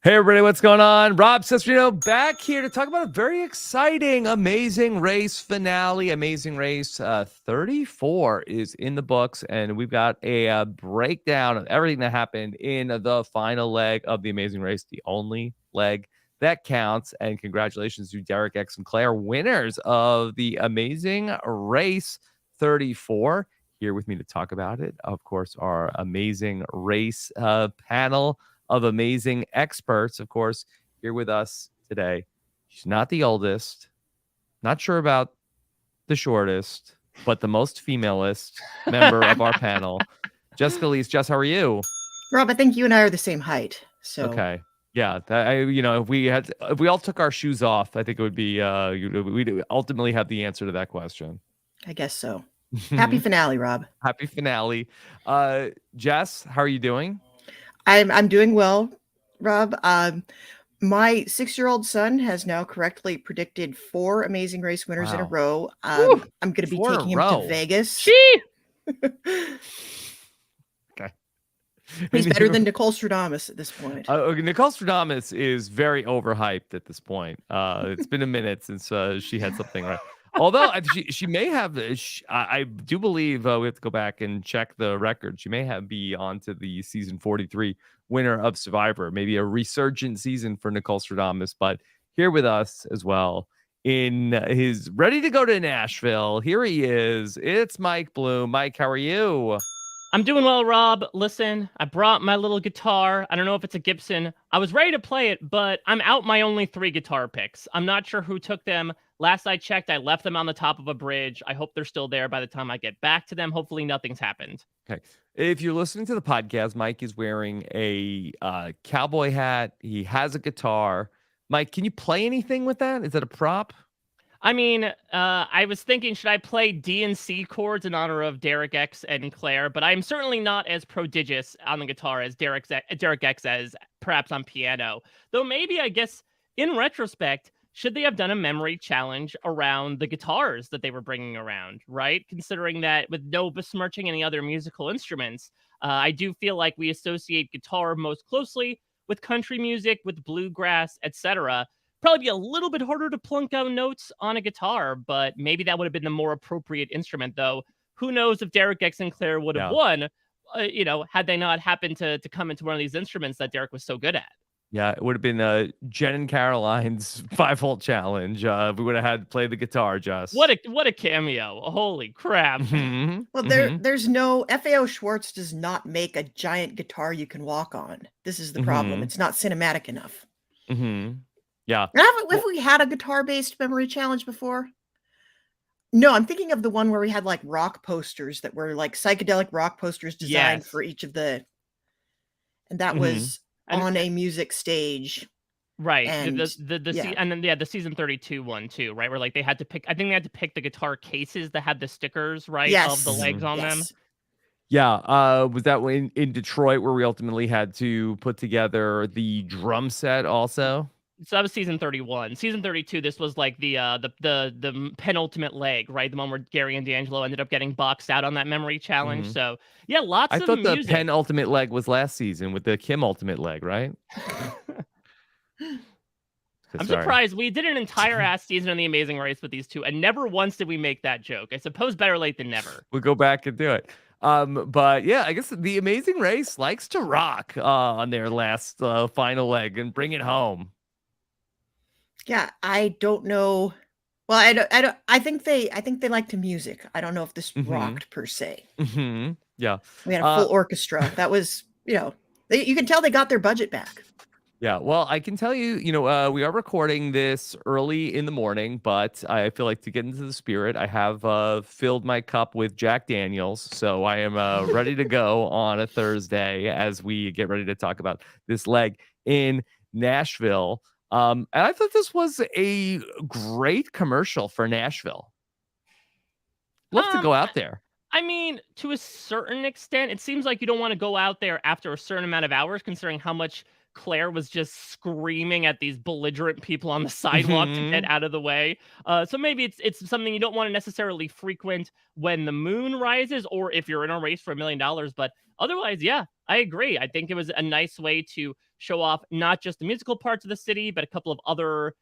Hey everybody, what's going on? Rob Cesternino back here to talk about a very exciting Amazing Race finale. Amazing Race 34 is in the books, and we've got a breakdown of everything that happened in the final leg of the Amazing Race, the only leg that counts. And congratulations to Derek X and Claire, winners of the Amazing Race 34. Here with me to talk about it, of course, our Amazing Race panel of amazing experts, of course, here with us today. She's not the oldest, not sure about the shortest, but the most femalist member of our panel, Jessica Liese. Jess, how are you? Rob, I think you and I are the same height. So okay, yeah, if we all took our shoes off, I think it would be we'd ultimately have the answer to that question. I guess so. Happy finale, Rob. Happy finale. Jess, how are you doing? I'm doing well, Rob. My 6-year-old son has now correctly predicted 4 Amazing Race winners in a row. I'm going to be taking him to Vegas. Okay. He's better than Nicole Stradamus at this point. Nicole Stradamus is very overhyped at this point. It's been a minute since she had something right. Although she may have, I do believe we have to go back and check the record. She may be on to the season 43 winner of Survivor, maybe a resurgent season for Nicole Stradamus. But here with us as well, in his ready to go to Nashville. Here he is. It's Mike Bloom. Mike, how are you? I'm doing well, Rob. Listen, I brought my little guitar. I don't know if it's a Gibson. I was ready to play it, but I'm out my only 3 guitar picks. I'm not sure who took them. Last I checked, I left them on the top of a bridge. I hope they're still there by the time I get back to them. Hopefully nothing's happened. Okay. If you're listening to the podcast, Mike is wearing a cowboy hat. He has a guitar. Mike, can you play anything with that? Is that a prop? I mean, I was thinking, should I play D and C chords in honor of Derek X and Claire? But I'm certainly not as prodigious on the guitar as Derek X is, perhaps on piano. Though maybe, I guess, in retrospect, should they have done a memory challenge around the guitars that they were bringing around, right? Considering that with no besmirching any other musical instruments, I do feel like we associate guitar most closely with country music, with bluegrass, etc. Probably be a little bit harder to plunk out notes on a guitar, but maybe that would have been the more appropriate instrument, though. Who knows if Derek X and Claire would have won, had they not happened to come into one of these instruments that Derek was so good at. Yeah, it would have been Jen and Caroline's 5-hole challenge. We would have had to play the guitar, just. What a cameo. Holy crap. Mm-hmm. Well, there's no... FAO Schwartz does not make a giant guitar you can walk on. This is the problem. It's not cinematic enough. Mm-hmm. Yeah. Have we had a guitar-based memory challenge before? No, I'm thinking of the one where we had like rock posters that were like psychedelic rock posters designed for each of the... And that was on a music stage. Right. And then the season 32 one too, right? Where like they had to pick, I think they had to pick the guitar cases that had the stickers, right? Of the legs on them. Yeah. Was that in Detroit where we ultimately had to put together the drum set also? So that was season 31. Season 32, this was like the penultimate leg, right? The one where Gary and D'Angelo ended up getting boxed out on that memory challenge. So yeah, lots of music. I thought the penultimate leg was last season with the Kim ultimate leg, right? I'm surprised. We did an entire ass season on The Amazing Race with these two, and never once did we make that joke. I suppose better late than never. We'll go back and do it. But yeah, I guess The Amazing Race likes to rock on their last final leg and bring it home. Yeah, I don't know. Well, I don't. I think they like the music. I don't know if this rocked per se. Yeah, we had a full orchestra. That was, you can tell they got their budget back. Yeah, well, I can tell you, we are recording this early in the morning, but I feel like to get into the spirit, I have filled my cup with Jack Daniels, so I am ready to go on a Thursday as we get ready to talk about this leg in Nashville. And I thought this was a great commercial for Nashville. Love to go out there. I mean, to a certain extent, it seems like you don't want to go out there after a certain amount of hours, considering how much Claire was just screaming at these belligerent people on the sidewalk to get out of the way. So maybe it's something you don't want to necessarily frequent when the moon rises, or if you're in a race for $1 million. But otherwise, yeah, I agree. I think it was a nice way to show off not just the musical parts of the city, but a couple of other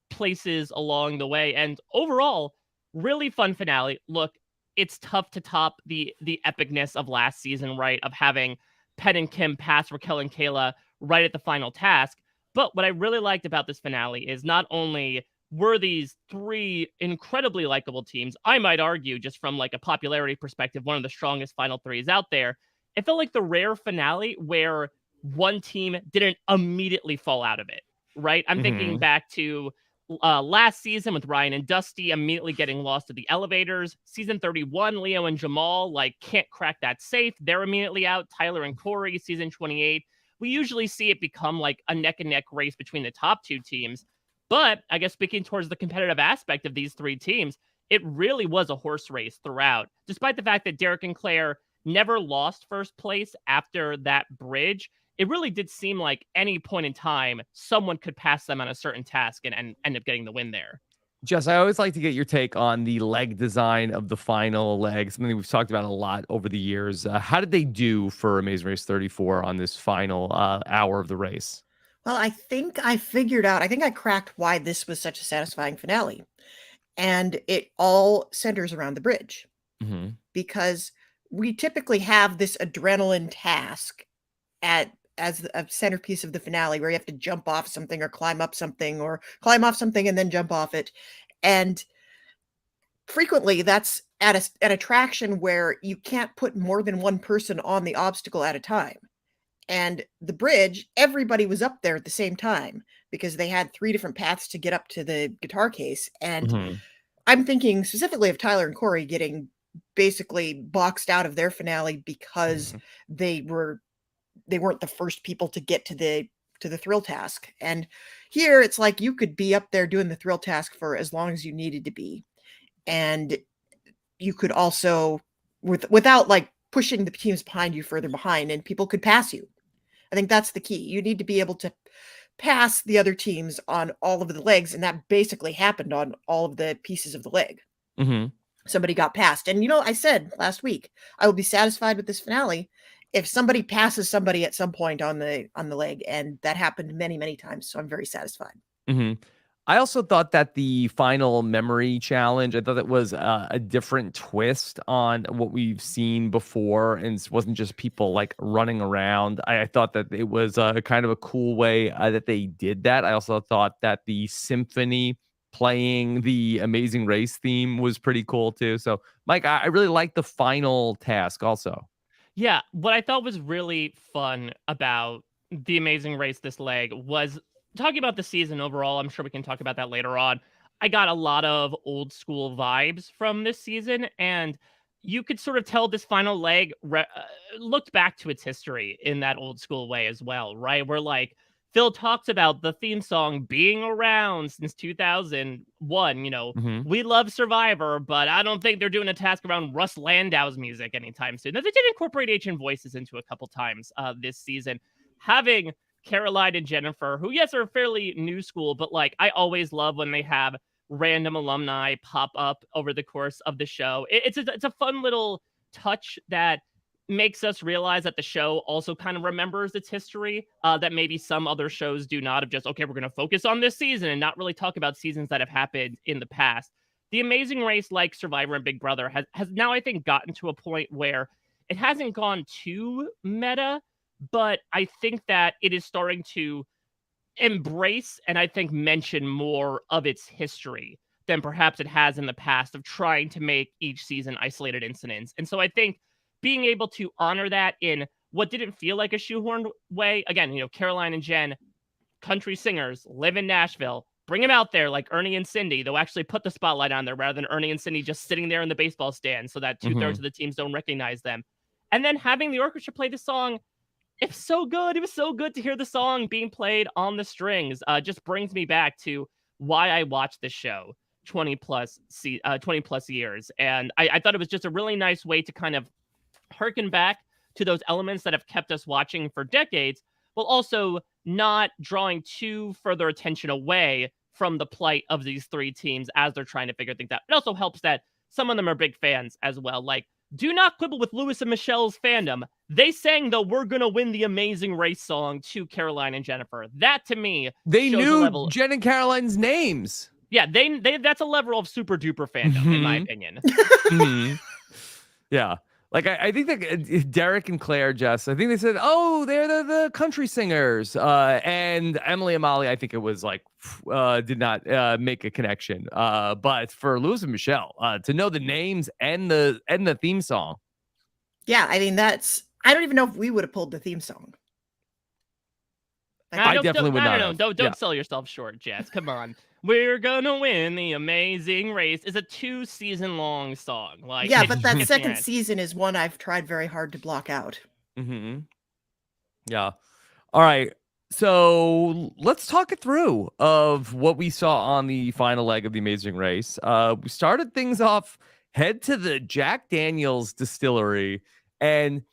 places along the way. And overall, really fun finale. Look, it's tough to top the epicness of last season, right? Of having Penn and Kim pass Raquel and Kayla right at the final task. But what I really liked about this finale is not only were these three incredibly likable teams, I might argue, just from like a popularity perspective, one of the strongest final threes out there. It felt like the rare finale where one team didn't immediately fall out of it, right? I'm thinking back to last season with Ryan and Dusty immediately getting lost at the elevators. Season 31, Leo and Jamal like can't crack that safe. They're immediately out. Tyler and Corey, season 28. We usually see it become like a neck and neck race between the top two teams. But I guess speaking towards the competitive aspect of these three teams, it really was a horse race throughout. Despite the fact that Derek and Claire never lost first place after that bridge, it really did seem like any point in time, someone could pass them on a certain task and end up getting the win there. Jess, I always like to get your take on the leg design of the final leg, something we've talked about a lot over the years. How did they do for Amazing Race 34 on this final hour of the race? Well, I think I cracked why this was such a satisfying finale. And it all centers around the bridge. Because we typically have this adrenaline task as a centerpiece of the finale where you have to jump off something or climb up something or climb off something and then jump off it. And frequently that's at an attraction where you can't put more than one person on the obstacle at a time. And the bridge, everybody was up there at the same time because they had 3 different paths to get up to the guitar case. And I'm thinking specifically of Tyler and Corey getting basically boxed out of their finale because they weren't the first people to get to the thrill task. And here it's like you could be up there doing the thrill task for as long as you needed to be. And you could also without like pushing the teams behind you further behind, and people could pass you. I think that's the key. You need to be able to pass the other teams on all of the legs, and that basically happened on all of the pieces of the leg. Somebody got passed. And I said last week, I will be satisfied with this finale if somebody passes somebody at some point on the leg, and that happened many, many times. So I'm very satisfied. I also thought that the final memory challenge, I thought it was a different twist on what we've seen before. And it wasn't just people like running around. I thought that it was kind of a cool way that they did that. I also thought that the symphony playing the Amazing Race theme was pretty cool too. So Mike, I really like the final task also. Yeah, what I thought was really fun about the Amazing Race this leg was talking about the season overall. I'm sure we can talk about that later on. I got a lot of old school vibes from this season, and you could sort of tell this final leg looked back to its history in that old school way as well, right? Where like Phil talks about the theme song being around since 2001. We love Survivor, but I don't think they're doing a task around Russ Landau's music anytime soon. Now, they did incorporate Ancient Voices into a couple times this season. Having Caroline and Jennifer, who, yes, are fairly new school, but like I always love when they have random alumni pop up over the course of the show. It's a fun little touch that makes us realize that the show also kind of remembers its history that maybe some other shows do not, of just, okay, we're going to focus on this season and not really talk about seasons that have happened in the past. The Amazing Race, like Survivor and Big Brother, has now, I think, gotten to a point where it hasn't gone too meta, but I think that it is starting to embrace and I think mention more of its history than perhaps it has in the past, of trying to make each season isolated incidents. And so I think being able to honor that in what didn't feel like a shoehorned way, again, Caroline and Jen, country singers, live in Nashville, bring them out there like Ernie and Cindy. They'll actually put the spotlight on there rather than Ernie and Cindy just sitting there in the baseball stand so that 2/3 of the teams don't recognize them. And then having the orchestra play the song, it's so good. It was so good to hear the song being played on the strings. Just brings me back to why I watched this show 20 plus years. And I thought it was just a really nice way to kind of harken back to those elements that have kept us watching for decades, while also not drawing too further attention away from the plight of these three teams as they're trying to figure things out. It also helps that some of them are big fans as well. Like do not quibble with Lewis and Michelle's fandom. They sang the "We're Gonna Win the Amazing Race" song to Caroline and Jennifer. That to me They shows knew a level. Jen and Caroline's names. Yeah, they that's a level of super duper fandom, in my opinion. Yeah. Like, I think that Derek and Claire just, I think they said, oh, they're the country singers. And Emily and Molly, I think it was like, did not make a connection. But for Lewis and Michelle, to know the names and the theme song. Yeah, I mean, I don't even know if we would have pulled the theme song. I definitely would not have. Don't sell yourself short, Jess. Come on. We're gonna win the amazing race is a 2-season-long song. Like, yeah, but that second season is one I've tried very hard to block out. Yeah. All right. So let's talk it through of what we saw on the final leg of the Amazing Race. We started things off, head to the Jack Daniels distillery, and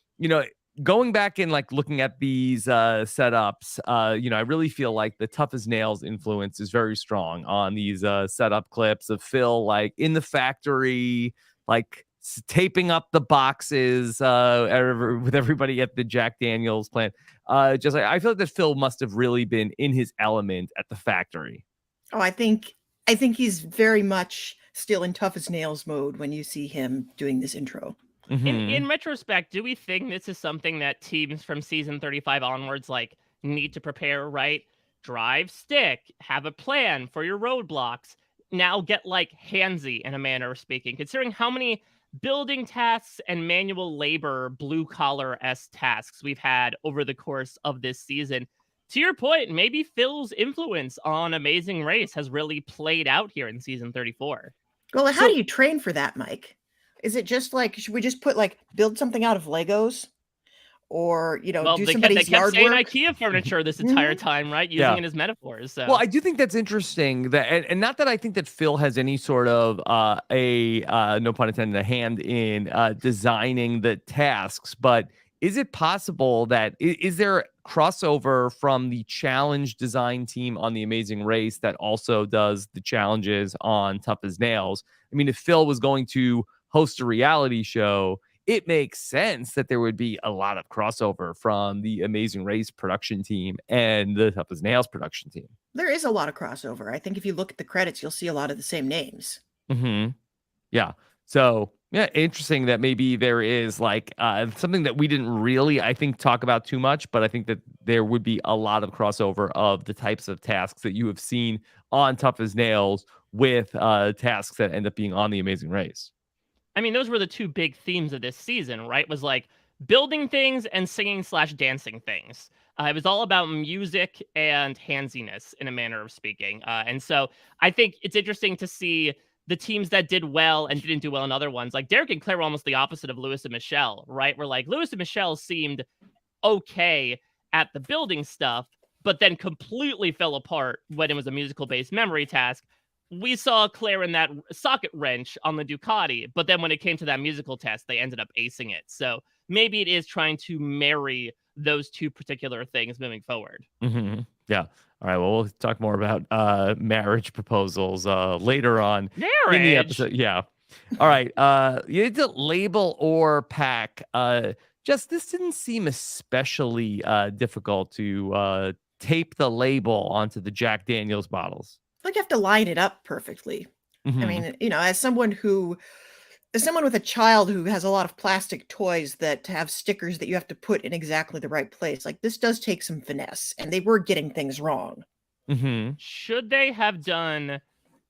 going back and like looking at these setups, I really feel like the Tough as Nails influence is very strong on these setup clips of Phil like in the factory, like taping up the boxes with everybody at the Jack Daniels plant. Just like I feel like that Phil must have really been in his element at the factory. Oh, I think he's very much still in Tough as Nails mode when you see him doing this intro. In retrospect, do we think this is something that teams from season 35 onwards like need to prepare, right? Drive stick, have a plan for your roadblocks. Now get like handsy in a manner of speaking, considering how many building tasks and manual labor, blue collar-esque tasks we've had over the course of this season. To your point, maybe Phil's influence on Amazing Race has really played out here in season 34. Well, how do you train for that, Mike? Is it just like, should we just put like build something out of Legos, or do somebody's yard work? They kept saying IKEA furniture this entire time, right? Using it as metaphors. So. Well, I do think that's interesting that, and not that I think that Phil has any sort of no pun intended, a hand in designing the tasks, but is it possible that is there crossover from the challenge design team on the Amazing Race that also does the challenges on Tough as Nails? I mean, if Phil was going to host a reality show, it makes sense that there would be a lot of crossover from the Amazing Race production team and the Tough as Nails production team. There is a lot of crossover. I think if you look at the credits, you'll see a lot of the same names. Yeah. So, yeah, interesting that maybe there is like something that we didn't really, I think, talk about too much, but I think that there would be a lot of crossover of the types of tasks that you have seen on Tough as Nails with tasks that end up being on the Amazing Race. I mean, those were the two big themes of this season, right? Was like building things and singing/dancing things. It was all about music and handsiness in a manner of speaking. And so I think it's interesting to see the teams that did well and didn't do well in other ones. Like Derek and Claire were almost the opposite of Lewis and Michelle, right? Where like Lewis and Michelle seemed okay at the building stuff, but then completely fell apart when it was a musical-based memory task. We saw Claire in that socket wrench on the Ducati, but then when it came to that musical test, they ended up acing it. So maybe it is trying to marry those two particular things moving forward. Yeah. All right. Well, we'll talk more about marriage proposals later on in the episode. Yeah. All right. You need to label or pack. Just this didn't seem especially difficult to tape the label onto the Jack Daniels bottles. Like you have to line it up perfectly. I mean, as someone with a child who has a lot of plastic toys that have stickers that you have to put in exactly the right place, like this does take some finesse, and they were getting things wrong. Should they have done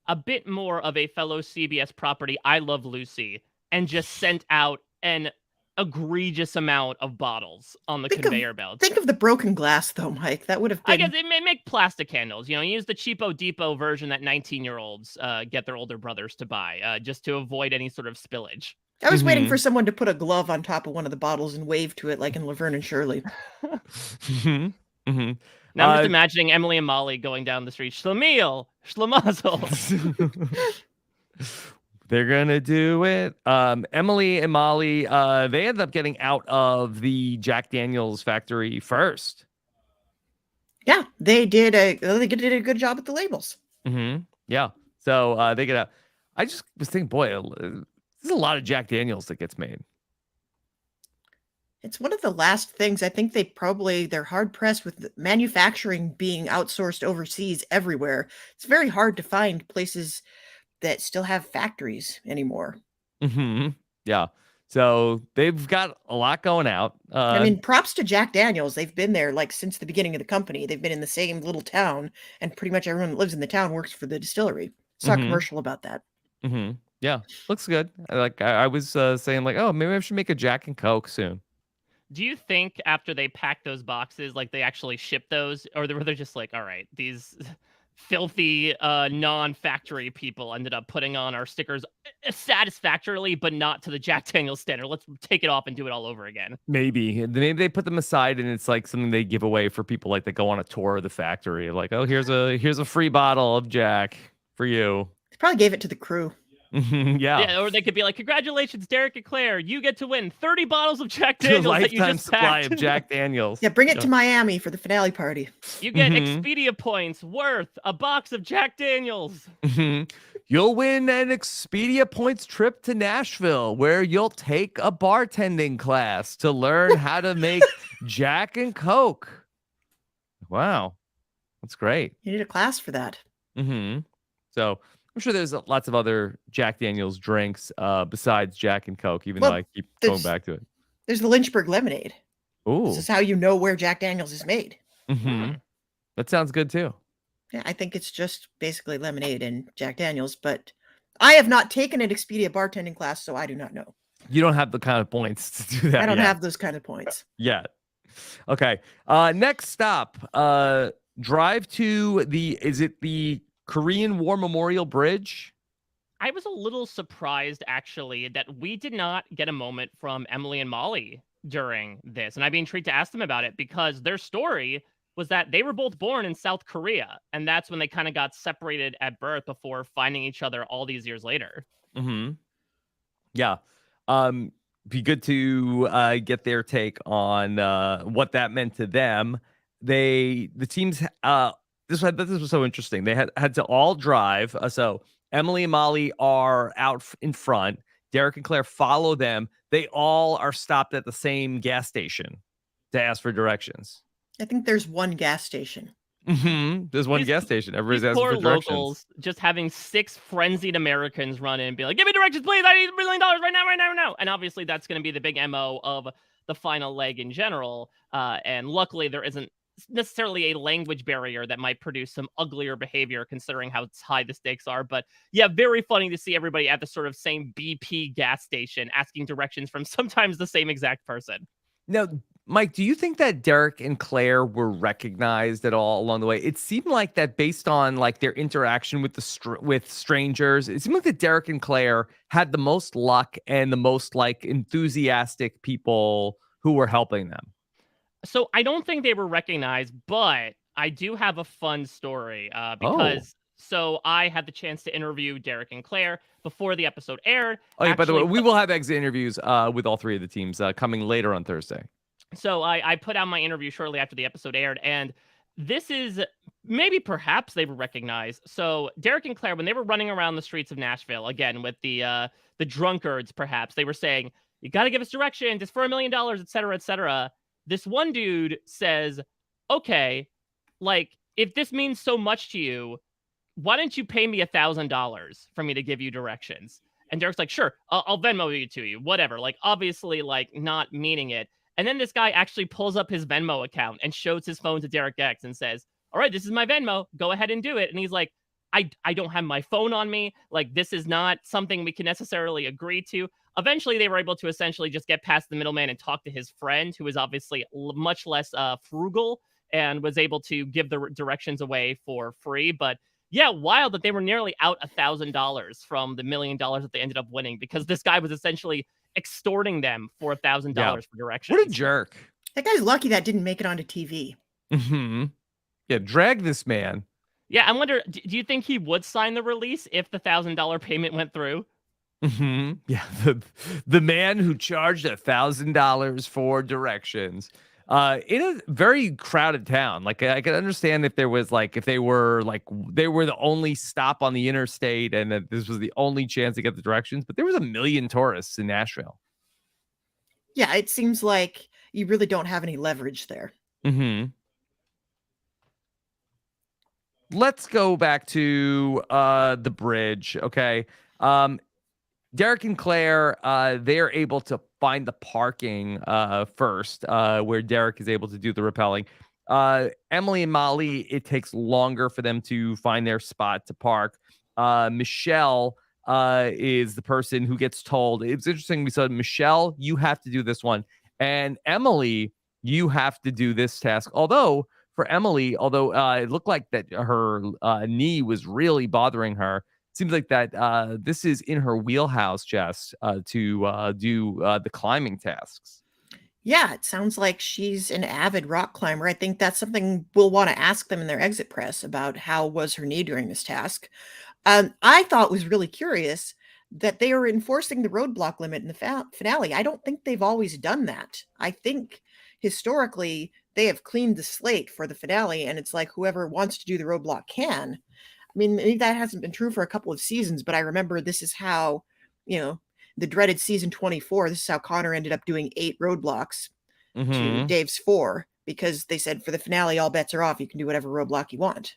a bit more of a fellow CBS property, I Love Lucy, and just sent out an egregious amount of bottles on the conveyor belt? Think of the broken glass, though, Mike. That would have been... I guess they may make plastic candles. Use the cheapo depot version that 19-year-olds get their older brothers to buy, just to avoid any sort of spillage. I was waiting for someone to put a glove on top of one of the bottles and wave to it, like in Laverne and Shirley. Now I'm just imagining Emily and Molly going down the street. Schlemiel, schlemazel. They're gonna do it. Emily and Molly, they ended up getting out of the Jack Daniels factory first. Yeah, they did a good job at the labels. Yeah, so they get out. I just was thinking, boy, there's a lot of Jack Daniels that gets made. It's one of the last things. I think they're hard pressed with manufacturing being outsourced overseas everywhere. It's very hard to find places that still have factories anymore. Yeah. So they've got a lot going out. I mean, props to Jack Daniels. They've been there like since the beginning of the company. They've been in the same little town, and pretty much everyone that lives in the town works for the distillery. Saw a commercial about that. Yeah, looks good. I was saying like, oh, maybe I should make a Jack and Coke soon. Do you think after they pack those boxes, like they actually ship those, or were they just like, all right, these filthy non-factory people ended up putting on our stickers satisfactorily, but not to the Jack Daniel's standard. Let's take it off and do it all over again. Maybe they put them aside, and it's like something they give away for people like that go on a tour of the factory. Like, oh, here's a free bottle of Jack for you. They probably gave it to the crew. Yeah. Or they could be like, congratulations, Derek and Claire, you get to win 30 bottles of Jack Daniels that you lifetime just supply packed. of Jack Daniels. Yeah, bring it to Miami for the finale party. You get Expedia points worth a box of Jack Daniels. You'll win an Expedia points trip to Nashville, where you'll take a bartending class to learn how to make Jack and Coke. Wow, that's great. You need a class for that. So I'm sure there's lots of other Jack Daniels drinks besides Jack and Coke, even though I keep going back to it. There's the Lynchburg lemonade. Ooh. This is how you know where Jack Daniels is made. That sounds good too. Yeah, I think it's just basically lemonade and Jack Daniels, but I have not taken an Expedia bartending class, so I do not know. You don't have the kind of points to do that. I don't have those kind of points yet. Okay. Next stop. Drive to the Korean War Memorial Bridge? I was a little surprised, actually, that we did not get a moment from Emily and Molly during this. And I'd be intrigued to ask them about it, because their story was that they were both born in South Korea. And that's when they kind of got separated at birth before finding each other all these years later. Yeah. Be good to get their take on what that meant to them. The teams... This was so interesting. They had to all drive. So Emily and Molly are out in front. Derek and Claire follow them. They all are stopped at the same gas station to ask for directions. I think there's one gas station. There's one gas station. Everybody's asking for directions. Locals just having 6 frenzied Americans run in and be like, give me directions, please. I need $1 million right now. And obviously that's going to be the big MO of the final leg in general. And luckily there isn't necessarily a language barrier that might produce some uglier behavior, considering how high the stakes are. But yeah, very funny to see everybody at the sort of same BP gas station asking directions from sometimes the same exact person. Now, Mike, do you think that Derek and Claire were recognized at all along the way? It seemed like that, based on like their interaction with with strangers. It seemed like that Derek and Claire had the most luck and the most like enthusiastic people who were helping them. So I don't think they were recognized, but I do have a fun story because so I had the chance to interview Derek and Claire before the episode aired. Oh, yeah, by the way, we will have exit interviews with all 3 of the teams coming later on Thursday. So I put out my interview shortly after the episode aired, and this is perhaps they were recognized. So Derek and Claire, when they were running around the streets of Nashville, again with the drunkards, perhaps they were saying, "You got to give us directions. It's for $1 million, et cetera, et cetera." This one dude says, "Okay, like if this means so much to you, why don't you pay me $1,000 for me to give you directions?" And Derek's like, "Sure, I'll Venmo it to you, whatever." Like obviously, like not meaning it. And then this guy actually pulls up his Venmo account and shows his phone to Derek X and says, "All right, this is my Venmo. Go ahead and do it." And he's like, I don't have my phone on me. Like, this is not something we can necessarily agree to. Eventually, they were able to essentially just get past the middleman and talk to his friend, who is obviously much less frugal, and was able to give the directions away for free. But yeah, wild that they were nearly out $1,000 from the $1 million that they ended up winning, because this guy was essentially extorting them for $1,000 for directions. What a jerk. That guy's lucky that didn't make it onto TV. Yeah, drag this man. Yeah, I wonder, do you think he would sign the release if the $1,000 payment went through? Yeah, the man who charged $1,000 for directions in a very crowded town. Like, I could understand if there was like, if they were the only stop on the interstate and that this was the only chance to get the directions, but there was 1 million tourists in Nashville. Yeah, it seems like you really don't have any leverage there. Mm-hmm. Let's go back to the bridge. Okay. Derek and Claire, they're able to find the parking first, where Derek is able to do the rappelling. Emily and Molly, it takes longer for them to find their spot to park. Michelle is the person who gets told. It's interesting. We said, Michelle, you have to do this one. And Emily, you have to do this task. Although for Emily, it looked like that her knee was really bothering her, seems like that this is in her wheelhouse, Jess, to do the climbing tasks. Yeah, it sounds like she's an avid rock climber. I think that's something we'll want to ask them in their exit press about how was her knee during this task. I thought was really curious that they are enforcing the roadblock limit in the finale. I don't think they've always done that. I think historically they have cleaned the slate for the finale, and it's like whoever wants to do the roadblock can. I mean, maybe that hasn't been true for a couple of seasons, but I remember this is how, the dreaded season 24, this is how Connor ended up doing 8 roadblocks to Dave's 4, because they said for the finale, all bets are off. You can do whatever roadblock you want.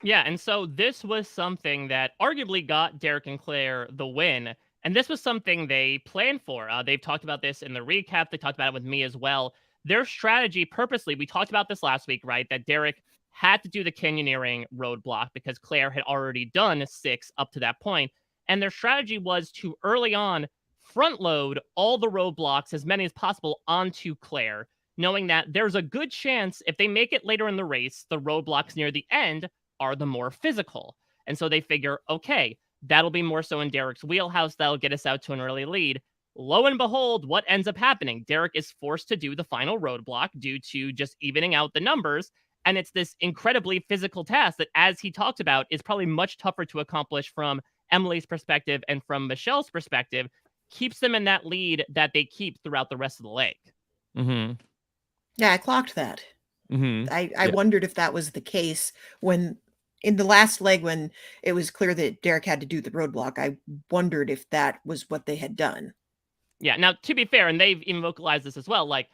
Yeah, and so this was something that arguably got Derek and Claire the win, and this was something they planned for. They've talked about this in the recap. They talked about it with me as well. Their strategy purposely, we talked about this last week, right, that Derek had to do the canyoneering roadblock because Claire had already done 6 up to that point. And their strategy was to early on front load all the roadblocks, as many as possible, onto Claire, knowing that there's a good chance if they make it later in the race, the roadblocks near the end are the more physical. And so they figure, okay, that'll be more so in Derek's wheelhouse. That'll get us out to an early lead. Lo and behold, what ends up happening? Derek is forced to do the final roadblock due to just evening out the numbers. And it's this incredibly physical task that, as he talked about, is probably much tougher to accomplish from Emily's perspective and from Michelle's perspective, keeps them in that lead that they keep throughout the rest of the leg. Mm-hmm. Yeah, I clocked that. Mm-hmm. I wondered if that was the case when in the last leg, when it was clear that Derek had to do the roadblock. I wondered if that was what they had done. Yeah, now, to be fair, and they've even vocalized this as well, like,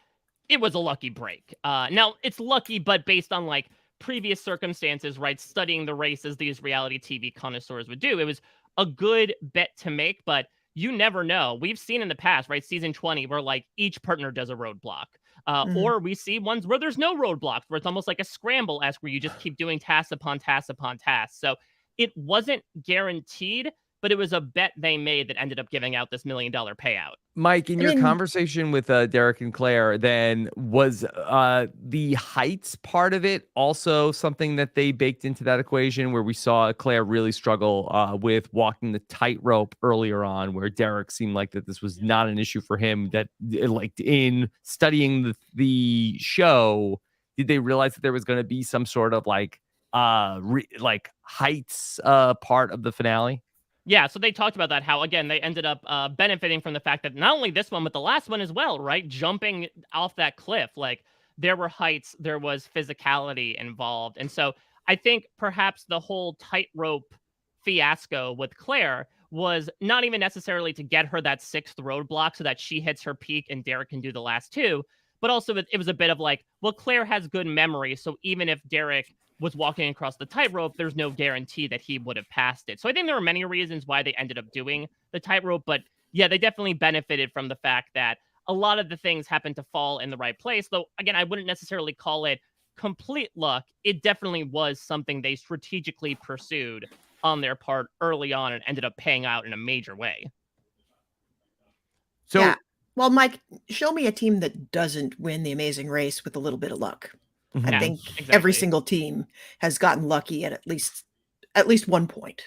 it was a lucky break. Now, it's lucky, but based on, like, previous circumstances, right, studying the race as these reality TV connoisseurs would do, it was a good bet to make, but you never know. We've seen in the past, right, season 20, where, like, each partner does a roadblock. Or we see ones where there's no roadblocks, where it's almost like a scramble-esque, where you just keep doing task upon task upon task. So it wasn't guaranteed, but it was a bet they made that ended up giving out this $1 million payout. Mike, in your conversation with Derek and Claire, then was the heights part of it also something that they baked into that equation, where we saw Claire really struggle with walking the tightrope earlier on, where Derek seemed like that this was not an issue for him, that like in studying the show, did they realize that there was going to be some sort of like heights part of the finale? Yeah, so they talked about that, how, again, they ended up benefiting from the fact that not only this one, but the last one as well, right? Jumping off that cliff, like, there were heights, there was physicality involved. And so I think perhaps the whole tightrope fiasco with Claire was not even necessarily to get her that 6th roadblock so that she hits her peak and Derek can do the last 2, but also it was a bit of like, well, Claire has good memory, so even if Derek was walking across the tightrope, there's no guarantee that he would have passed it. So I think there were many reasons why they ended up doing the tightrope, but yeah, they definitely benefited from the fact that a lot of the things happened to fall in the right place. Though, again, I wouldn't necessarily call it complete luck. It definitely was something they strategically pursued on their part early on and ended up paying out in a major way. So, yeah. Well, Mike, show me a team that doesn't win the Amazing Race with a little bit of luck. I think every single team has gotten lucky at least one point.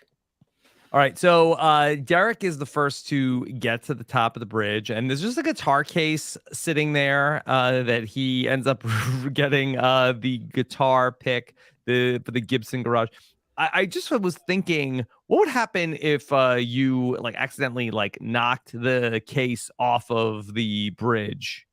All right, so Derek is the first to get to the top of the bridge, and there's just a guitar case sitting there that he ends up getting the guitar pick for the Gibson garage. I just was thinking, what would happen if you like accidentally like knocked the case off of the bridge?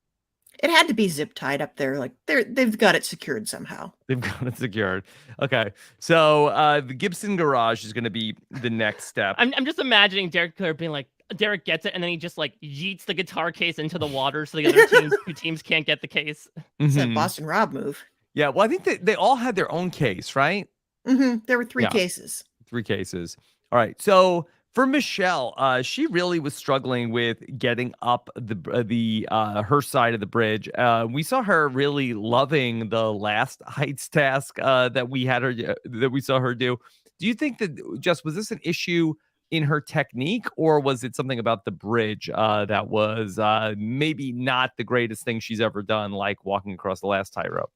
It had to be zip tied up there. Like they've got it secured somehow. They've got it secured. Okay. So the Gibson garage is going to be the next step. I'm just imagining Derek Claire being like, Derek gets it, and then he just like yeets the guitar case into the water, so the other two teams can't get the case. It's a Boston Rob move. Yeah, well, I think they all had their own case, right? There were 3 cases. 3 cases. All right. So for Michelle, she really was struggling with getting up the her side of the bridge. We saw her really loving the last heights task that we saw her do. Do you think that was this an issue in her technique, or was it something about the bridge that was maybe not the greatest thing she's ever done, like walking across the last tightrope?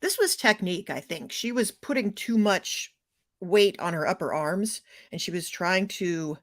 This was technique, I think. She was putting too much weight on her upper arms, and she was trying to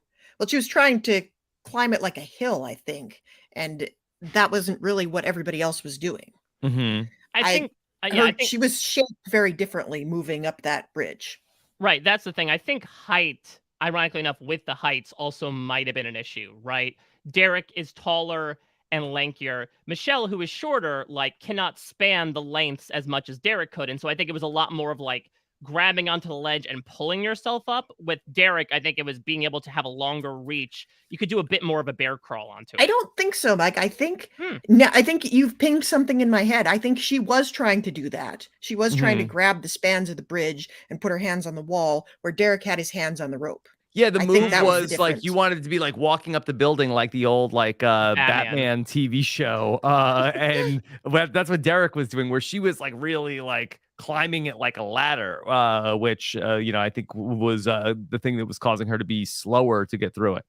climb it like a hill, I think, and that wasn't really what everybody else was doing. I think she was shaped very differently moving up that bridge. Right, that's the thing. I think height, ironically enough, with the heights also might have been an issue, right? Derek is taller and lankier. Michelle, who is shorter, like cannot span the lengths as much as Derek could. And so I think it was a lot more of like grabbing onto the ledge and pulling yourself up. With Derek, I think it was being able to have a longer reach. You could do a bit more of a bear crawl onto it. I don't think so, Mike. I think I think you've pinged something in my head. I think she was trying to do that. She was trying to grab the spans of the bridge and put her hands on the wall, where Derek had his hands on the rope. Yeah, the move was like you wanted it to be like walking up the building like the old Batman TV show. And that's what Derek was doing, where she was like really like climbing it like a ladder, which I think was the thing that was causing her to be slower to get through it.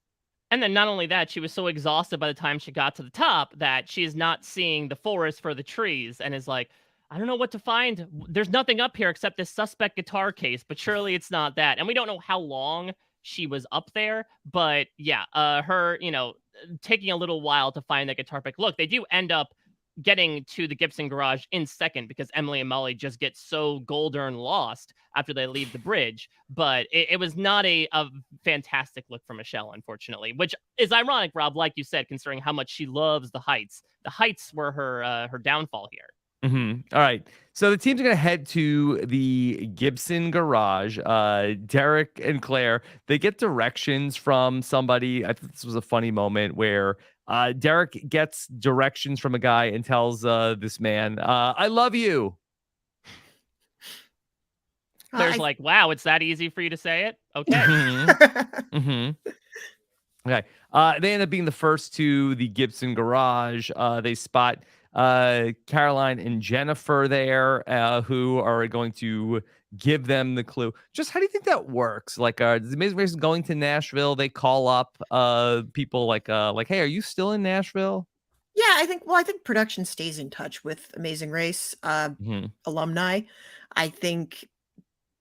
And then not only that, she was so exhausted by the time she got to the top that she is not seeing the forest for the trees and is like, I don't know what to find. There's nothing up here except this suspect guitar case, but surely it's not that. And we don't know how long she was up there, but yeah, her, taking a little while to find that guitar pick. Look, they do end up getting to the Gibson garage in second because Emily and Molly just get so goal-darn lost after they leave the bridge. But it was not a fantastic look for Michelle, unfortunately, which is ironic, Rob, like you said, considering how much she loves the heights. The heights were her downfall here. All right. So the teams are going to head to the Gibson garage. Derek and Claire, they get directions from somebody. I think this was a funny moment where Derek gets directions from a guy and tells this man, I love you. Claire's like, wow, it's that easy for you to say it? Okay. Okay. They end up being the first to the Gibson garage. They spot Caroline and Jennifer there, who are going to give them the clue. Just how do you think that works? Like, is Amazing Race going to Nashville? They call up people like, hey, are you still in Nashville? Yeah, I think production stays in touch with Amazing Race alumni. I think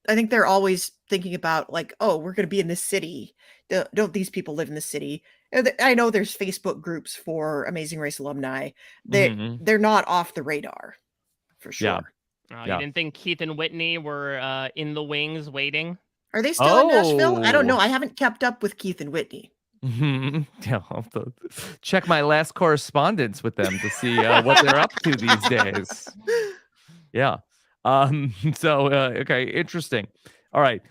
they're always thinking about like, oh, we're going to be in this city. Don't these people live in the city? I know there's Facebook groups for Amazing Race alumni. They're not off the radar, for sure. Yeah. You didn't think Keith and Whitney were in the wings waiting? Are they still in Nashville? I don't know. I haven't kept up with Keith and Whitney. Yeah, I'll have to check my last correspondence with them to see what they're up to these days. Yeah. Okay, interesting. All right.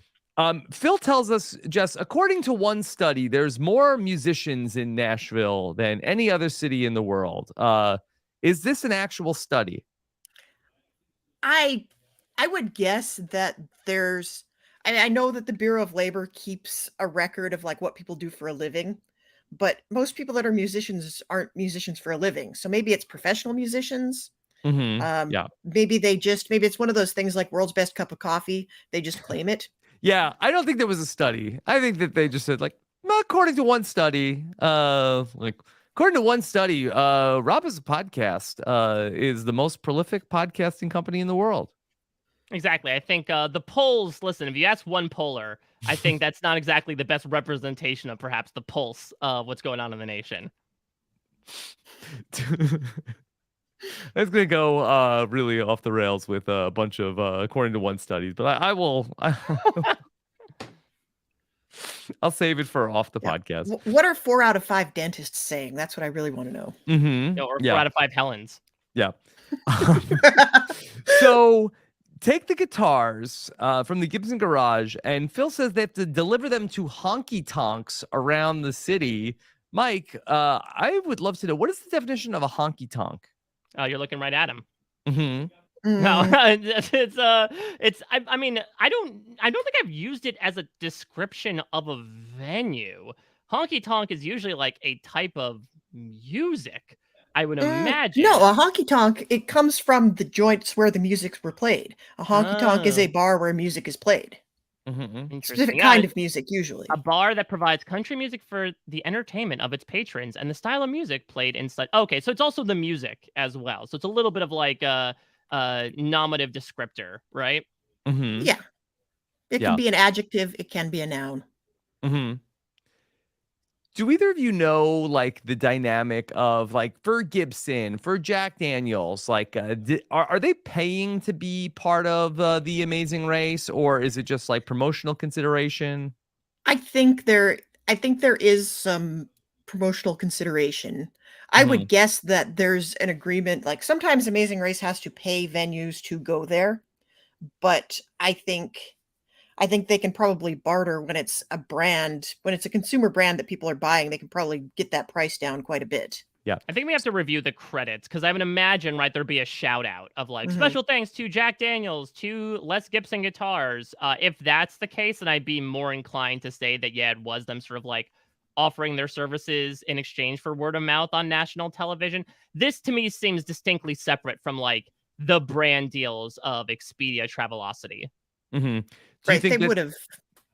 Phil tells us, Jess, according to one study, there's more musicians in Nashville than any other city in the world. Is this an actual study? I would guess that there's, I know that the Bureau of Labor keeps a record of like what people do for a living, but most people that are musicians aren't musicians for a living. So maybe it's professional musicians. Maybe it's one of those things like World's Best Cup of Coffee. They just claim it. Yeah, I don't think there was a study. I think that they just said like, according to one study, Rob is a podcast, is the most prolific podcasting company in the world. Exactly. I think the polls, listen, if you ask one poller, I think that's not exactly the best representation of perhaps the pulse of what's going on in the nation. It's going to go really off the rails with a bunch of, according to one studies, but I'll save it for off the podcast. What are 4 out of 5 dentists saying? That's what I really want to know. Or 4 out of 5 Helens. Yeah. So take the guitars from the Gibson garage, and Phil says they have to deliver them to honky tonks around the city. Mike, I would love to know, what is the definition of a honky tonk? Oh, you're looking right at him. Mm-hmm. No, Mm. it's. I mean, I don't think I've used it as a description of a venue. Honky tonk is usually like a type of music, I would imagine. No, a honky tonk, it comes from the joints where the musics were played. A honky tonk is a Oh, bar where music is played. Mm-hmm. Specific interesting. Yeah, kind of music, usually. a bar that provides country music for the entertainment of its patrons and the style of music played inside. Okay, so it's also the music as well. So it's a little bit of like a nominative descriptor, right? Mm-hmm. Yeah. It can Yeah. be an adjective, it can be a noun. Mm-hmm. Do either of you know like the dynamic of like for Gibson, for Jack Daniels, like are they paying to be part of the Amazing Race, or is it just like promotional consideration? I think there is some promotional consideration. I Mm-hmm. would guess that there's an agreement, like sometimes Amazing Race has to pay venues to go there, but I think they can probably barter when it's a brand, when it's a consumer brand that people are buying, they can probably get that price down quite a bit. Yeah. I think we have to review the credits because I would imagine, right, there'd be a shout out of like Mhm. special thanks to Jack Daniels, to Les Gibson guitars. If that's the case, then I'd be more inclined to say that, yeah, it was them sort of like offering their services in exchange for word of mouth on national television. This to me seems distinctly separate from like the brand deals of Expedia Travelocity. Mm-hmm. Do you Right, they think that? would have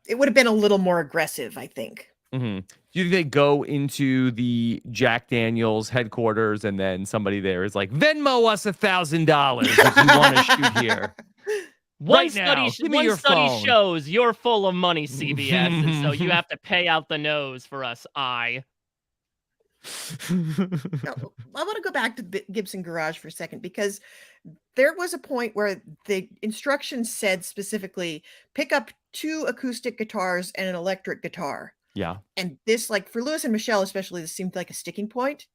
it would have been a little more aggressive, I think. Mm-hmm. Do you think they go into the Jack Daniels headquarters and then somebody there is like, Venmo us $1,000 if you want to shoot here right now? Give me One your study phone. shows you're full of money, CBS, and so you have to pay out the nose for us. No, I want to go back to the Gibson Garage for a second because there was a point where the instructions said specifically pick up 2 acoustic guitars and an electric guitar. Yeah. And this, like for Lewis and Michelle especially, this seemed like a sticking point.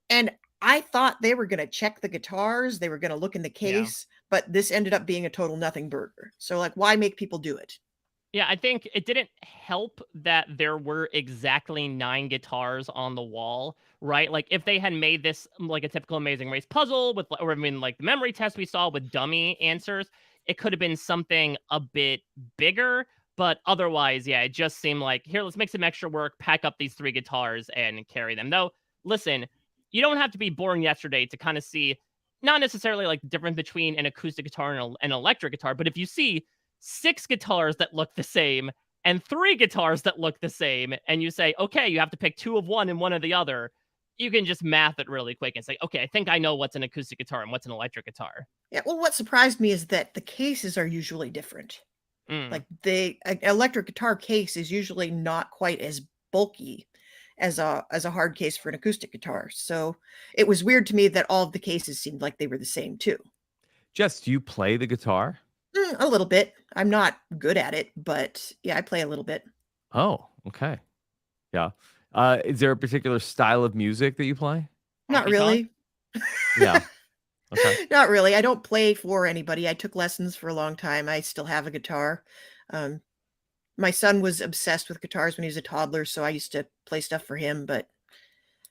And I thought they were going to check the guitars, they were going to look in the Yeah. case, but this ended up being a total nothing burger. So like, why make people do it? Yeah, I think it didn't help that there were exactly 9 guitars on the wall, right? Like if they had made this like a typical Amazing Race puzzle with, or I mean, like the memory test we saw with dummy answers, it could have been something a bit bigger. But otherwise, yeah, it just seemed like, here, let's make some extra work, pack up these 3 guitars and carry them. Though, listen, you don't have to be born yesterday to kind of see, not necessarily like the difference between an acoustic guitar and an electric guitar, but if you see 6 guitars that look the same and 3 guitars that look the same, and you say, okay, you have to pick 2 of one and 1 of the other, you can just math it really quick and say, okay, I think I know what's an acoustic guitar and what's an electric guitar. Yeah, well, what surprised me is that the cases are usually different. Mm. Like the electric guitar case is usually not quite as bulky as a hard case for an acoustic guitar. So it was weird to me that all of the cases seemed like they were the same too. Jess, do you play the guitar? A little bit. I'm not good at it, but yeah, I play a little bit. Oh, okay. Yeah. Is there a particular style of music that you play? Not Honky tonk? really. Yeah. Okay. Not really. I don't play for anybody. I took lessons for a long time. I still have a guitar. Um, my son was obsessed with guitars when he was a toddler, so I used to play stuff for him. But